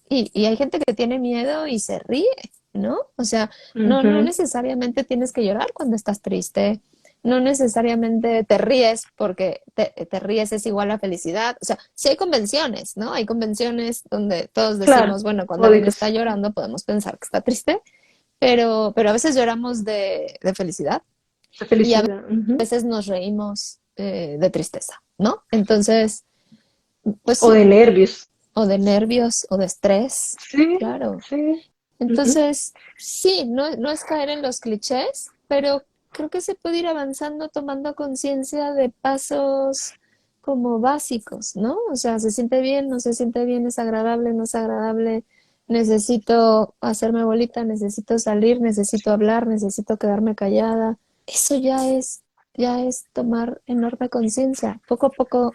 y hay gente que tiene miedo y se ríe, ¿no? O sea, no Ujú. necesariamente tienes que llorar cuando estás triste, no necesariamente te ríes porque te ríes es igual a felicidad. O sea, sí hay convenciones, ¿no? Hay convenciones donde todos Claro, decimos, bueno, cuando alguien está códigos llorando podemos pensar que está triste, pero a veces lloramos de felicidad de y a felicidad. Ujú. veces nos reímos de tristeza, ¿no? Entonces, pues O sí, de nervios. o de nervios o de estrés, Sí, claro. sí. Ujú. Entonces, sí, no es caer en los clichés, pero creo que se puede ir avanzando tomando conciencia de pasos como básicos, ¿no? O sea, se siente bien, no se siente bien, es agradable, no es agradable, necesito hacerme bolita, necesito salir, necesito hablar, necesito quedarme callada. Eso ya es tomar enorme conciencia. Poco a poco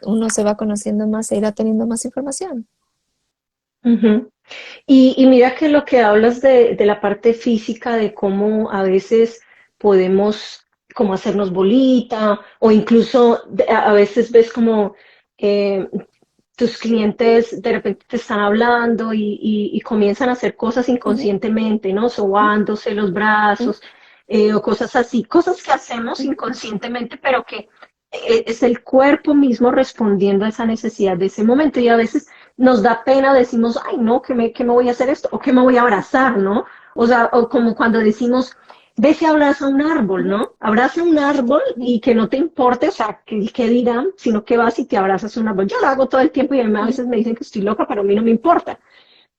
uno se va conociendo más e irá teniendo más información. Ujú. Y mira que lo que hablas de la parte física, de cómo a veces podemos como hacernos bolita o incluso a veces ves como eh, tus clientes de repente te están hablando y comienzan a hacer cosas Ujú, inconscientemente, ¿no? ujú, Sobándose los ujú, brazos o cosas así, cosas que hacemos ujú. inconscientemente, pero que es el cuerpo mismo respondiendo a esa necesidad de ese momento y a veces nos da pena, decimos, ay, no, que me voy a hacer esto o que me voy a abrazar, ¿no? O sea, o como cuando decimos, ve y abraza un árbol, Ujú, ¿no? Abraza un árbol ujú, y que no te importe, o sea, que dirán, sino que vas y te abrazas un árbol. Yo lo hago todo el tiempo y a ujú, veces me dicen que estoy loca, pero a mí no me importa.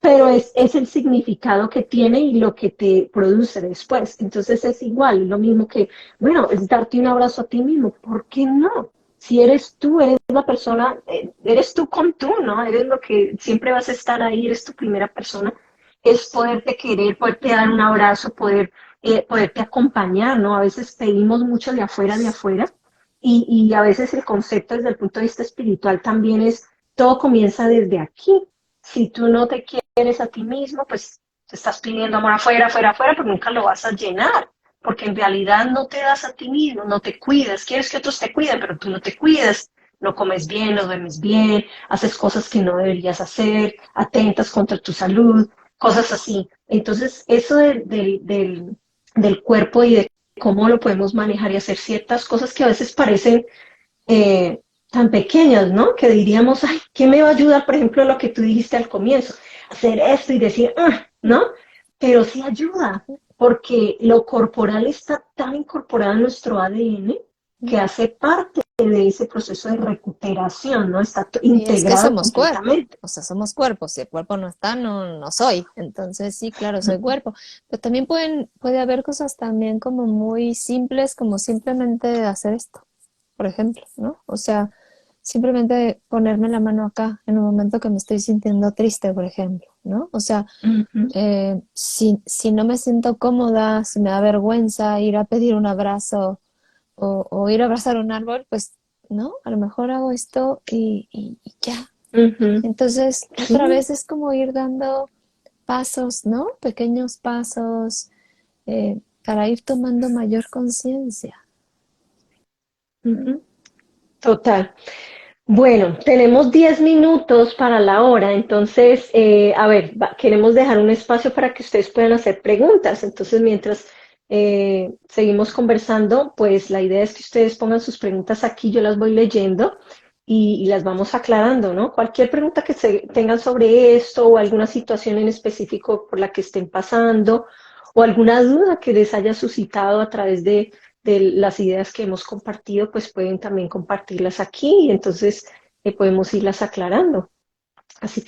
Pero es el significado que tiene y lo que te produce después. Entonces es igual, lo mismo que, bueno, es darte un abrazo a ti mismo. ¿Por qué no? Si eres tú, eres la persona, eres tú con tú, ¿no? Eres lo que siempre vas a estar ahí, eres tu primera persona. Es poderte querer, poderte dar un abrazo, poderte acompañar, ¿no? A veces pedimos mucho de afuera, y a veces el concepto desde el punto de vista espiritual también es, todo comienza desde aquí. Si tú no te quieres a ti mismo, pues te estás pidiendo amor afuera, afuera, afuera, pero nunca lo vas a llenar, porque en realidad no te das a ti mismo, no te cuidas, quieres que otros te cuiden, pero tú no te cuidas, no comes bien, no duermes bien, haces cosas que no deberías hacer, atentas contra tu salud, cosas así. Entonces, eso del cuerpo y de cómo lo podemos manejar y hacer ciertas cosas que a veces parecen eh, tan pequeñas, ¿no? Que diríamos, ay, ¿qué me va a ayudar, por ejemplo, lo que tú dijiste al comienzo? Hacer esto y decir, "Ah", ¿no? Pero sí ayuda, porque lo corporal está tan incorporado en nuestro ADN ujú. que hace parte de ese proceso de recuperación, ¿no? Está Y es que integrado somos cuerpo, completamente. o sea, somos cuerpo. Si el cuerpo no está, no soy. Entonces, sí, claro, soy cuerpo. Pero también puede haber cosas también como muy simples, como simplemente hacer esto, por ejemplo, ¿no? O sea, simplemente ponerme la mano acá en un momento que me estoy sintiendo triste, por ejemplo, ¿no? O sea, Ujú. si no me siento cómoda, si me da vergüenza ir a pedir un abrazo o ir a abrazar un árbol, pues no, a lo mejor hago esto y ya. Ujú. Entonces, Sí. otra vez es como ir dando pasos, ¿no? Pequeños pasos para ir tomando mayor conciencia. Ujú. Total. Bueno, tenemos 10 minutos para la hora, entonces, a ver, queremos dejar un espacio para que ustedes puedan hacer preguntas. Entonces, mientras seguimos conversando, pues la idea es que ustedes pongan sus preguntas aquí, yo las voy leyendo y las vamos aclarando, ¿no? Cualquier pregunta que tengan sobre esto o alguna situación en específico por la que estén pasando o alguna duda que les haya suscitado a través de las ideas que hemos compartido, pues pueden también compartirlas aquí y entonces podemos irlas aclarando. Así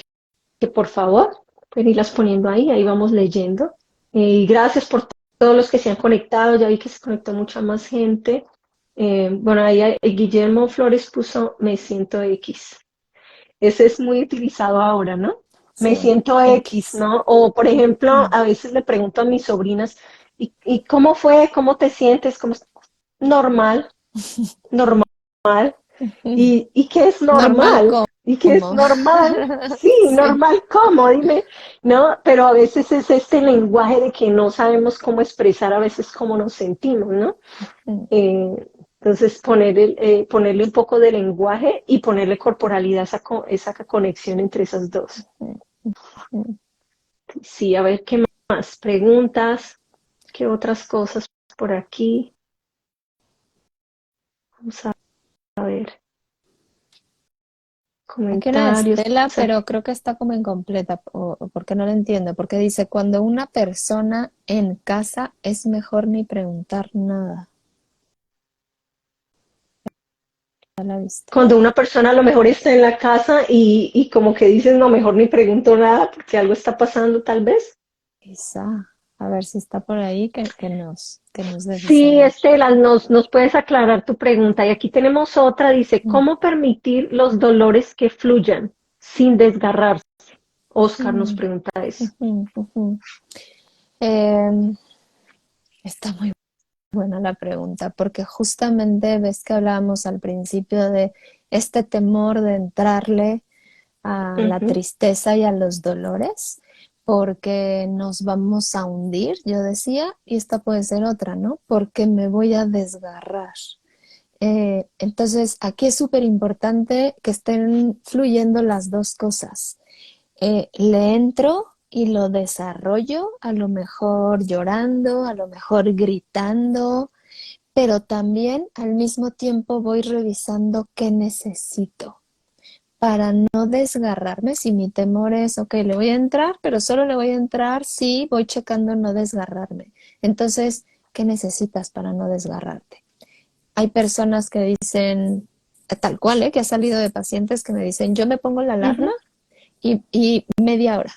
que por favor, pueden irlas poniendo ahí, ahí vamos leyendo. Y gracias por todos los que se han conectado, ya vi que se conectó mucha más gente. Bueno, ahí Guillermo Flores puso me siento X. Ese es muy utilizado ahora, ¿no? Me Sí, siento X, X. ¿no? O por ejemplo, Mm. a veces le pregunto a mis sobrinas, ¿y cómo fue? ¿Cómo te sientes? ¿Cómo normal, normal. ¿Y qué es Normal normal? ¿Y qué es como. normal? Sí, Sí. normal, ¿cómo? Dime, ¿no? Pero a veces es este lenguaje de que no sabemos cómo expresar a veces cómo nos sentimos, ¿no? Mm, Entonces, ponerle un poco de lenguaje y ponerle corporalidad, esa conexión entre esas dos. mm, mm. Sí, a ver, ¿qué más? Preguntas, ¿qué otras cosas por aquí? Vamos a ver, Aquí una comentarios. Estela, pero creo que está como incompleta, o porque no la entiendo, porque dice, cuando una persona en casa es mejor ni preguntar nada. ¿Ya la viste? Cuando una persona a lo mejor está en la casa y como que dices, no, mejor ni pregunto nada porque algo está pasando tal vez. Quizá. A ver si está por ahí, que nos deje Sí, saber. Estela, nos puedes aclarar tu pregunta. Y aquí tenemos otra, dice, Mm, ¿cómo permitir los dolores que fluyan sin desgarrarse? Oscar nos mm, pregunta eso. ujú, ujú. Em, Está muy buena la pregunta, porque justamente ves que hablábamos al principio de este temor de entrarle a la Ujú, tristeza y a los dolores, porque nos vamos a hundir, yo decía, y esta puede ser otra, ¿no? Porque me voy a desgarrar. Entonces, aquí es súper importante que estén fluyendo las dos cosas. Le entro y lo desarrollo, a lo mejor llorando, a lo mejor gritando, pero también al mismo tiempo voy revisando qué necesito para no desgarrarme. Si mi temor es, ok, le voy a entrar, pero solo le voy a entrar si voy checando no desgarrarme. Entonces, ¿qué necesitas para no desgarrarte? Hay personas que dicen, tal cual, que ha salido de pacientes que me dicen, yo me pongo la alarma ujú, y media hora.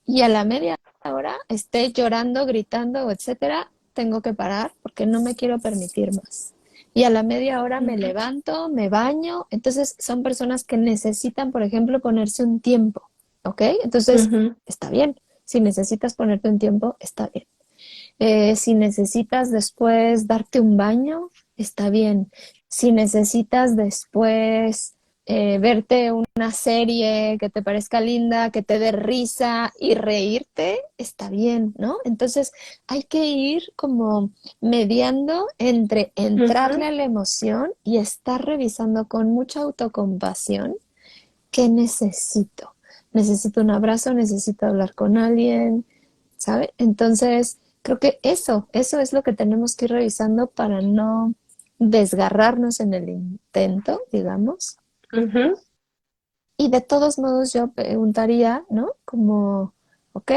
Y a la media hora esté llorando, gritando, etcétera, tengo que parar porque no me quiero permitir más. Y a la media hora me ujú, levanto, me baño. Entonces son personas que necesitan, por ejemplo, ponerse un tiempo, ¿ok? Entonces ujú, está bien. Si necesitas ponerte un tiempo, está bien. Si necesitas después darte un baño, está bien. Si necesitas después verte una serie que te parezca linda, que te dé risa y reírte, está bien, ¿no? Entonces hay que ir como mediando entre entrarle ujú, a la emoción y estar revisando con mucha autocompasión qué necesito. Necesito un abrazo, necesito hablar con alguien, ¿sabe? Entonces, creo que eso es lo que tenemos que ir revisando para no desgarrarnos en el intento, digamos. ujú. Y de todos modos yo preguntaría, ¿no? Como, ok,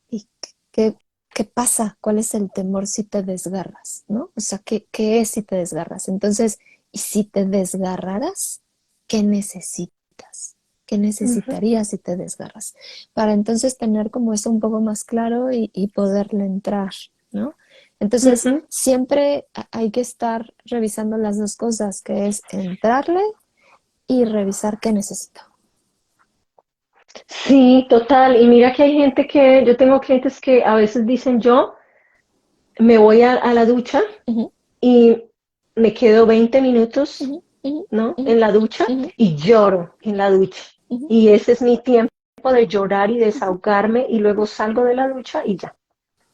¿y qué, qué pasa? ¿Cuál es el temor si te desgarras? ¿No? O sea, ¿qué es si te desgarras? Entonces, ¿y si te desgarraras? ¿Qué necesitas? ¿Qué Ujú, necesitarías si te desgarras? Para entonces tener como eso un poco más claro y poderle entrar, ¿no? Entonces, ujú. siempre hay que estar revisando las dos cosas, que es entrarle y revisar qué necesito. Sí, total. Y mira que hay gente yo tengo clientes que a veces dicen yo me voy a la ducha Ujú, y me quedo 20 minutos, ujú, ujú, ¿no? ujú, En la ducha ujú, y lloro en la ducha. ujú, Y ese es mi tiempo de llorar y ujú, desahogarme y luego salgo de la ducha y ya.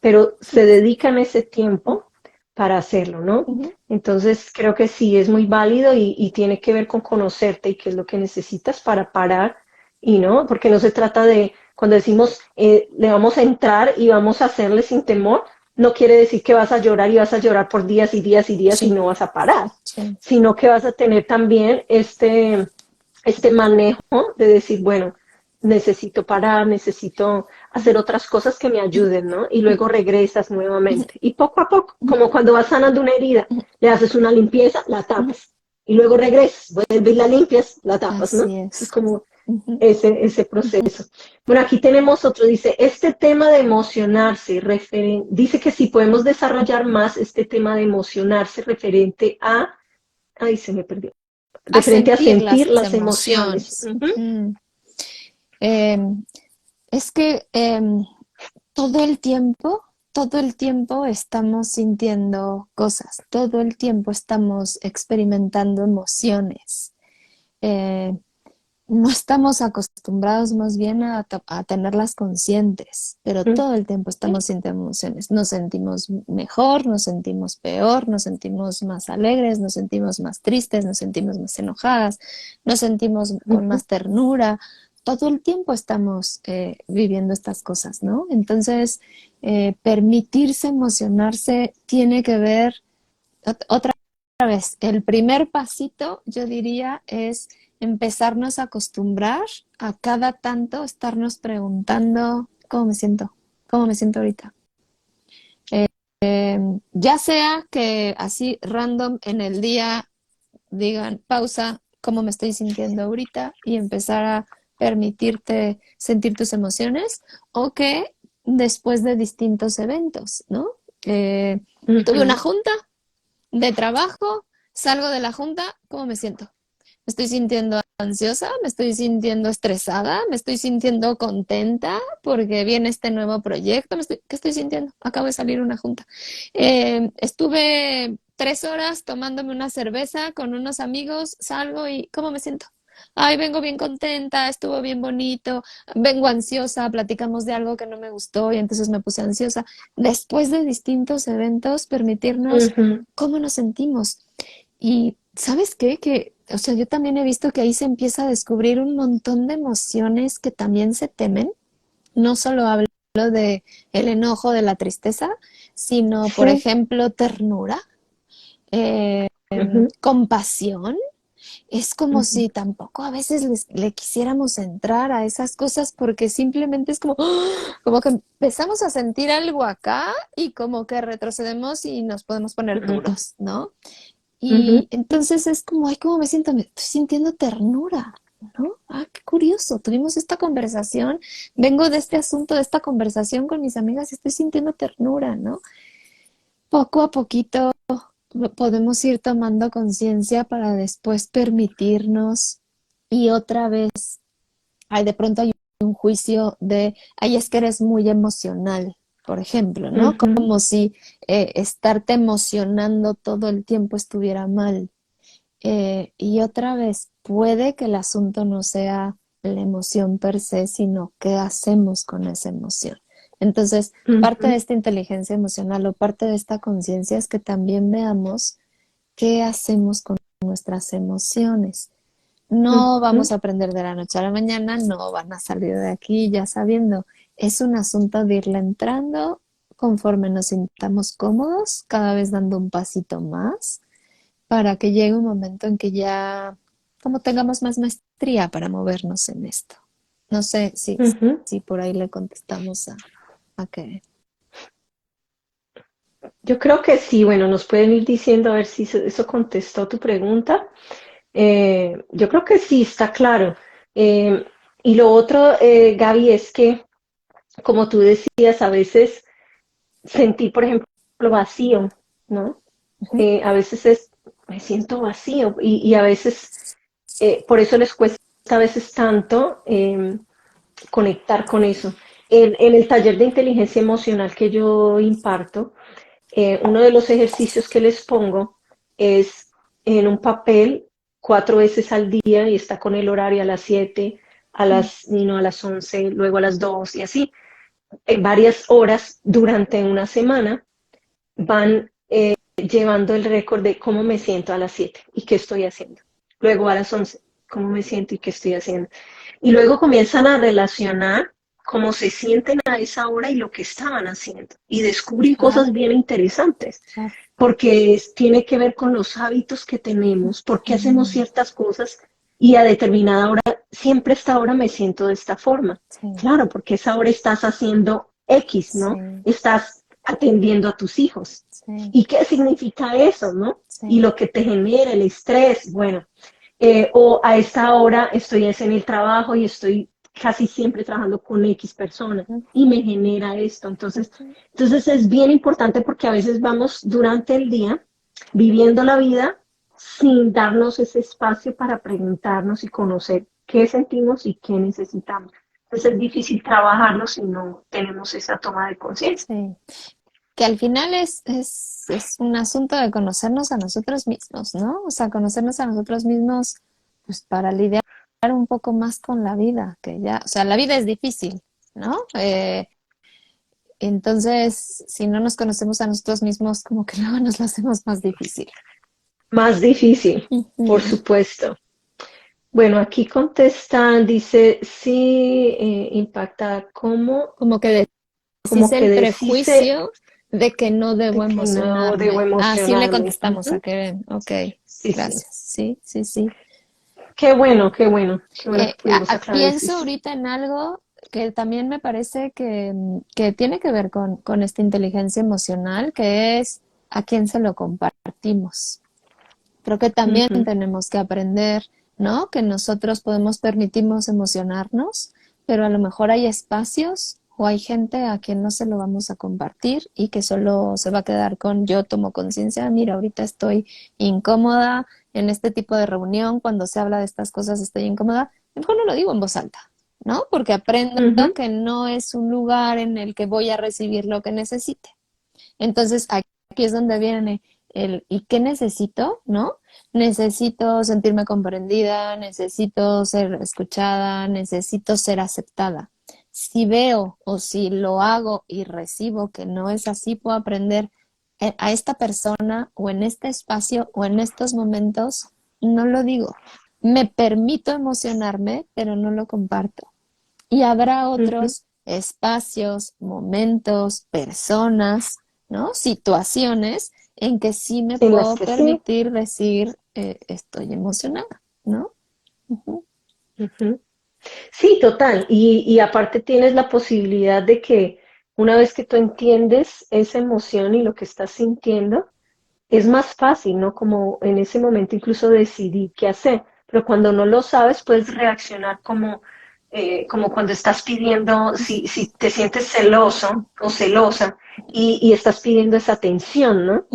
Pero se ujú, dedican ese tiempo para hacerlo, ¿no? ujú, Entonces creo que sí es muy válido y tiene que ver con conocerte y qué es lo que necesitas para parar y no, porque no se trata de, cuando decimos le vamos a entrar y vamos a hacerle sin temor, no quiere decir que vas a llorar y vas a llorar por días y días y días y Sí, no vas a parar, sí. sino que vas a tener también este manejo de decir, bueno, necesito parar, necesito hacer otras cosas que me ayuden, ¿no? Y luego regresas nuevamente. Y poco a poco, como cuando vas sanando una herida, le haces una limpieza, la tapas. Y luego regresas, vuelves y la limpias, la tapas, ¿no? Así Es es. como Ujú, ese ujú. proceso. Bueno, aquí tenemos otro, dice, este tema de emocionarse, dice que si podemos desarrollar más este tema de emocionarse referente a, ay, se me perdió, A referente a sentir las sentir las emociones. emociones. Ujú, Ujú. Em, es que todo el tiempo, todo el tiempo estamos sintiendo cosas, todo el tiempo estamos experimentando emociones. Eh, no estamos acostumbrados más bien a tenerlas conscientes, pero ujú, todo el tiempo estamos sintiendo emociones. Nos sentimos mejor, nos sentimos peor, nos sentimos más alegres, nos sentimos más tristes, nos sentimos más enojadas, nos sentimos con ujú, más ternura. Todo el tiempo estamos viviendo estas cosas, ¿no? Entonces, permitirse emocionarse tiene que ver, otra vez, el primer pasito, yo diría, es empezarnos a acostumbrar a cada tanto estarnos preguntando cómo me siento ahorita. Ya sea que así random en el día digan pausa, cómo me estoy sintiendo ahorita y empezar a permitirte sentir tus emociones o que después de distintos eventos, ¿no? Tuve una ujú, junta de trabajo, salgo de la junta, ¿cómo me siento? Me estoy sintiendo ansiosa, me estoy sintiendo estresada, me estoy sintiendo contenta porque viene este nuevo proyecto. ¿Qué estoy sintiendo? Acabo de salir una junta. Estuve 3 horas tomándome una cerveza con unos amigos, salgo y ¿cómo me siento? Ay, vengo bien contenta, estuvo bien bonito, vengo ansiosa, platicamos de algo que no me gustó y entonces me puse ansiosa. Después de distintos eventos, permitirnos ujú, cómo nos sentimos. Y ¿sabes qué? Que, o sea, yo también he visto que ahí se empieza a descubrir un montón de emociones que también se temen. No solo hablo de el enojo, de la tristeza, sino, por sí, ejemplo, ternura, ujú, compasión. Es como ujú, si tampoco a veces le quisiéramos entrar a esas cosas porque simplemente es como, ¡ah! Como que empezamos a sentir algo acá y como que retrocedemos y nos podemos poner ujú, duros, ¿no? ujú, Y entonces es como, ay, ¿cómo me siento? Me estoy sintiendo ternura, ¿no? Ah, qué curioso. Tuvimos esta conversación, vengo de este asunto, de esta conversación con mis amigas y estoy sintiendo ternura, ¿no? Poco a poquito podemos ir tomando conciencia para después permitirnos y otra vez, ay, de pronto hay un juicio de, ay, es que eres muy emocional, por ejemplo, ¿no? ujú, Como si estarte emocionando todo el tiempo estuviera mal. Y otra vez, puede que el asunto no sea la emoción per se, sino qué hacemos con esa emoción. Entonces, parte de ujú, esta inteligencia emocional o parte de esta conciencia es que también veamos qué hacemos con nuestras emociones. No ujú, vamos a aprender de la noche a la mañana, no van a salir de aquí ya sabiendo. Es un asunto de irle entrando conforme nos sintamos cómodos, cada vez dando un pasito más para que llegue un momento en que ya como tengamos más maestría para movernos en esto. No sé ujú. si por ahí le contestamos a que Yo creo que sí, bueno, nos pueden ir diciendo a ver si eso contestó tu pregunta. Yo creo que sí, está claro. Eh, y lo otro, Gaby, es que, como tú decías, a veces sentir, por ejemplo, vacío, ¿no? ujú, A veces me siento vacío y a veces, por eso les cuesta a veces tanto conectar con eso. En el taller de inteligencia emocional que yo imparto, uno de los ejercicios que les pongo es en un papel 4 veces al día y está con el horario a las 7, a las 11, luego a las 2 y así. Varias horas durante una semana van llevando el récord de cómo me siento a las 7 y qué estoy haciendo. Luego a las 11, cómo me siento y qué estoy haciendo. Y luego comienzan a relacionar cómo se sienten a esa hora y lo que estaban haciendo. Y descubren Claro, cosas bien interesantes, claro. porque tiene que ver con los hábitos que tenemos, por qué hacemos Mm, ciertas cosas y a determinada hora, siempre a esta hora me siento de esta forma. sí, Claro, porque a esa hora estás haciendo X, ¿no? sí, Estás atendiendo a tus hijos. sí, ¿Y qué significa eso, no? Y sí. lo que te genera el estrés, bueno, o a esta hora estoy es en el trabajo y estoy casi siempre trabajando con X personas y me genera esto. Ujú. Entonces es bien importante porque a veces vamos durante el día viviendo la vida sin darnos ese espacio para preguntarnos y conocer qué sentimos y qué necesitamos. Entonces es difícil trabajarlo si no tenemos esa toma de conciencia. Sí. Que al final es un asunto de conocernos a nosotros mismos, ¿no? O sea, conocernos a nosotros mismos, pues para lidiar un poco más con la vida, que ya, o sea, la vida es difícil, ¿no? Entonces, si no nos conocemos a nosotros mismos, como que luego nos lo hacemos más difícil. Más difícil, por Ujú. supuesto. Bueno, aquí contestan, dice, sí, impacta Como que decís como que el deshice prejuicio de que no de debo que no debo emocionarme. Ah, sí le emocionarme. contestamos a Ujú. Keren. Ok, Sí, sí. gracias. Sí, sí, sí. Qué bueno, qué bueno, qué bueno que pudimos aclarar eso. Pienso ahorita en algo que también me parece que tiene que ver con esta inteligencia emocional, que es a quién se lo compartimos. Creo que también Ujú, tenemos que aprender, ¿no? Que nosotros podemos permitirnos emocionarnos, pero a lo mejor hay espacios o hay gente a quien no se lo vamos a compartir y que solo se va a quedar con yo tomo conciencia, mira, ahorita estoy incómoda en este tipo de reunión, cuando se habla de estas cosas estoy incómoda, mejor no lo digo en voz alta, ¿no? Porque aprendo ujú, que no es un lugar en el que voy a recibir lo que necesite. Entonces, aquí es donde viene el ¿y qué necesito? ¿No? Necesito sentirme comprendida, necesito ser escuchada, necesito ser aceptada. Si veo o si lo hago y recibo que no es así, puedo aprender a esta persona o en este espacio o en estos momentos, no lo digo. Me permito emocionarme, pero no lo comparto. Y habrá ujú. otros espacios, momentos, personas, ¿no? Situaciones en que sí me En las puedo que sí. permitir decir, estoy emocionada, ¿no? Ujú. Ujú. Sí, total. Y aparte tienes la posibilidad de que una vez que tú entiendes esa emoción y lo que estás sintiendo, es más fácil, ¿no? Como en ese momento incluso decidir qué hacer, pero cuando no lo sabes puedes reaccionar como cuando estás pidiendo, si te sientes celoso o celosa y estás pidiendo esa atención, ¿no?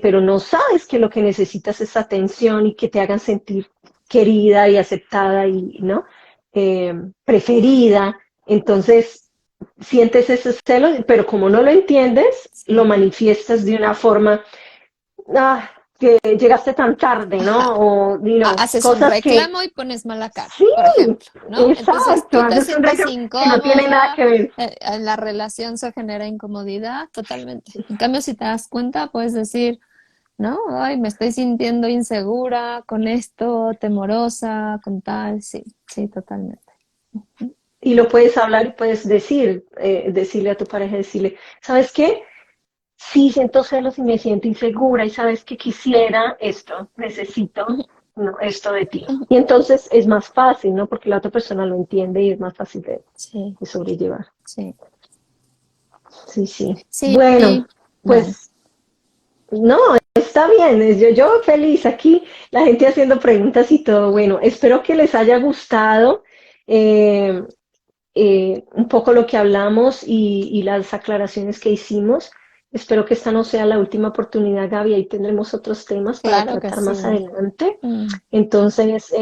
Pero no sabes que lo que necesitas es atención y que te hagan sentir querida y aceptada y, ¿no? Preferida. Entonces, sientes ese celo, pero como no lo entiendes, lo Sí. manifiestas de una forma ah, que llegaste tan tarde, Ajá. ¿no? O, Haces un cosas que, reclamo y pones mala cara, sí, por ejemplo, ¿no? Entonces exacto, tú te haces un sientes reclamo que no tiene nada incómoda, que ver. la relación se genera incomodidad totalmente. En cambio, si te das cuenta, puedes decir, ¿no? Ay, me estoy sintiendo insegura con esto, temorosa, con tal, sí, sí, totalmente. Y lo puedes hablar y puedes decir, decirle a tu pareja, decirle, ¿sabes qué? Sí, siento celos y me siento insegura y sabes que quisiera esto, necesito, Ujú, no, esto de ti. ujú. Y entonces es más fácil, ¿no? Porque la otra persona lo entiende y es más fácil Sí, de sobrellevar. sí, Sí, sí. sí, Bueno, bueno, pues no, está bien, yo feliz aquí, la gente haciendo preguntas y todo. Bueno, espero que les haya gustado eh, un poco lo que hablamos y las aclaraciones que hicimos. Espero que esta no sea la última oportunidad, Gaby, ahí tendremos otros temas para claro que tratar más sí. adelante. Mm, Entonces,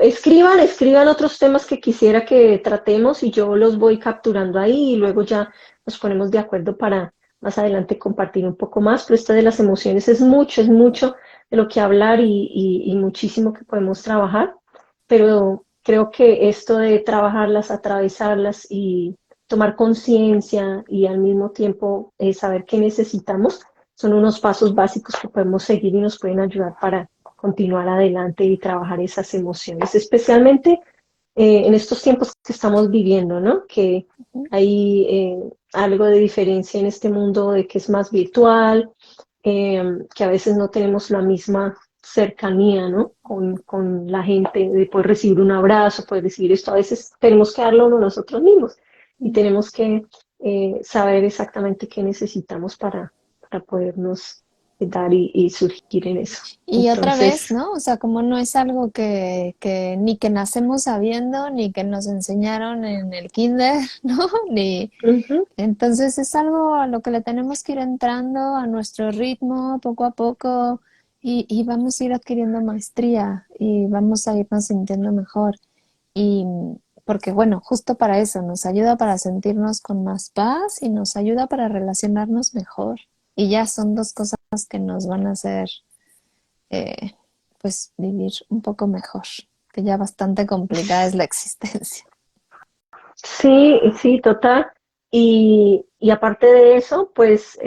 escriban otros temas que quisiera que tratemos y yo los voy capturando ahí y luego ya nos ponemos de acuerdo para más adelante compartir un poco más. Pero esto de las emociones es mucho de lo que hablar y muchísimo que podemos trabajar, pero creo que esto de trabajarlas, atravesarlas y tomar conciencia y al mismo tiempo saber qué necesitamos son unos pasos básicos que podemos seguir y nos pueden ayudar para continuar adelante y trabajar esas emociones, especialmente en estos tiempos que estamos viviendo, ¿no? Que hay algo de diferencia en este mundo de que es más virtual, que a veces no tenemos la misma cercanía, ¿no? Con la gente, de poder recibir un abrazo, poder recibir esto. A veces tenemos que darlo nosotros mismos y tenemos que saber exactamente qué necesitamos para podernos dar y surgir en eso. Y otra vez, Entonces, ¿no? O sea, como no es algo que ni que nacemos sabiendo, ni que nos enseñaron en el kinder, ¿no? Ni, ujú, entonces es algo a lo que le tenemos que ir entrando a nuestro ritmo, poco a poco, y vamos a ir adquiriendo maestría y vamos a irnos sintiendo mejor. Y porque, bueno, justo para eso, nos ayuda para sentirnos con más paz y nos ayuda para relacionarnos mejor. Y ya son dos cosas que nos van a hacer, eh, pues, vivir un poco mejor, que ya bastante complicada es la existencia. sí, sí, total. Y aparte de eso, pues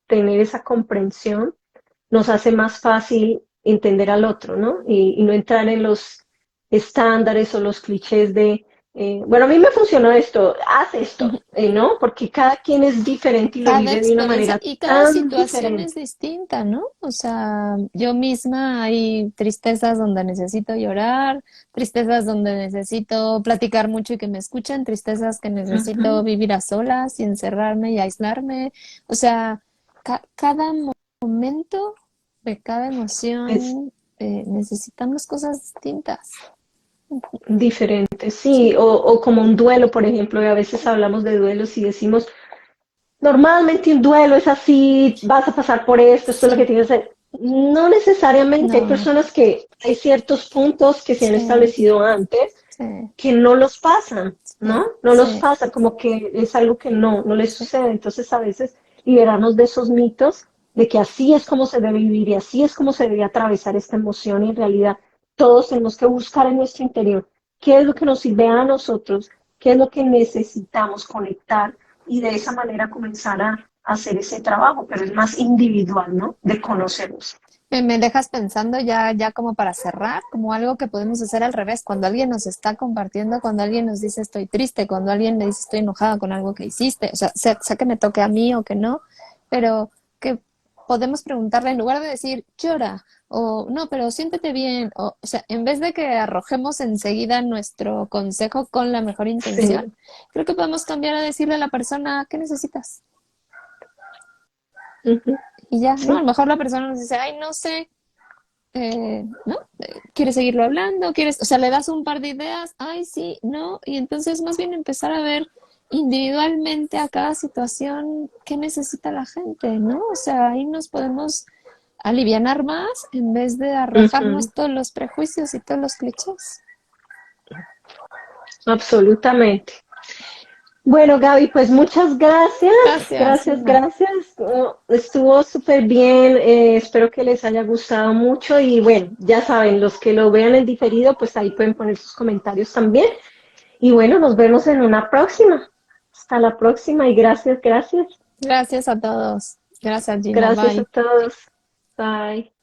tener esa comprensión nos hace más fácil entender al otro, ¿no? Y no entrar en los estándares o los clichés de, bueno, a mí me funcionó esto, haz esto, ¿no? Porque cada quien es diferente y lo Cada vive de una experiencia manera y cada tan situación es diferente. distinta, ¿no? O sea, yo misma hay tristezas donde necesito llorar, tristezas donde necesito platicar mucho y que me escuchen, tristezas que necesito Ujú. vivir a solas y encerrarme y aislarme. O sea, cada momento de cada Es emoción necesitamos cosas distintas. diferente, sí, Sí, o como un duelo, por ejemplo, y a veces hablamos de duelos y decimos, normalmente un duelo es así, vas a pasar por esto es lo que sí, tienes que hacer. No necesariamente, hay no, personas que hay ciertos puntos que se han sí, establecido antes sí, que no los pasan, ¿no? sí, No los sí, pasa, como que es algo que no les sí. sucede. Entonces a veces liberarnos de esos mitos de que así es como se debe vivir y así es como se debe atravesar esta emoción y en realidad todos tenemos que buscar en nuestro interior qué es lo que nos sirve a nosotros, qué es lo que necesitamos conectar y de esa manera comenzar a hacer ese trabajo, pero es más individual, ¿no? De conocernos. Me dejas pensando ya, ya como para cerrar, como algo que podemos hacer al revés, cuando alguien nos está compartiendo, cuando alguien nos dice estoy triste, cuando alguien le dice estoy enojada con algo que hiciste, o sea que me toque a mí o que no, pero que podemos preguntarle en lugar de decir llora o no, pero siéntete bien, o sea, en vez de que arrojemos enseguida nuestro consejo con la mejor intención, Sí. creo que podemos cambiar a decirle a la persona ¿qué necesitas? Ujú. Y ya, ¿no? A Sí. lo mejor la persona nos dice, ay, no sé, ¿no? ¿Quieres seguirlo hablando? ¿Quieres? O sea, le das un par de ideas, ay, sí, no, y entonces más bien empezar a ver individualmente a cada situación qué necesita la gente, ¿no? O sea, ahí nos podemos alivianar más en vez de Ujú. arrojarnos todos los prejuicios y todos los clichés. Absolutamente. Bueno, Gaby, pues muchas gracias, Gracias, gracias, Gina. gracias. Estuvo súper bien, espero que les haya gustado mucho y bueno, ya saben, los que lo vean en diferido, pues ahí pueden poner sus comentarios también. Y bueno, nos vemos en una próxima. Hasta la próxima y gracias, gracias. Gracias a todos. Gracias, Gina. Gracias a Bye. todos. Bye.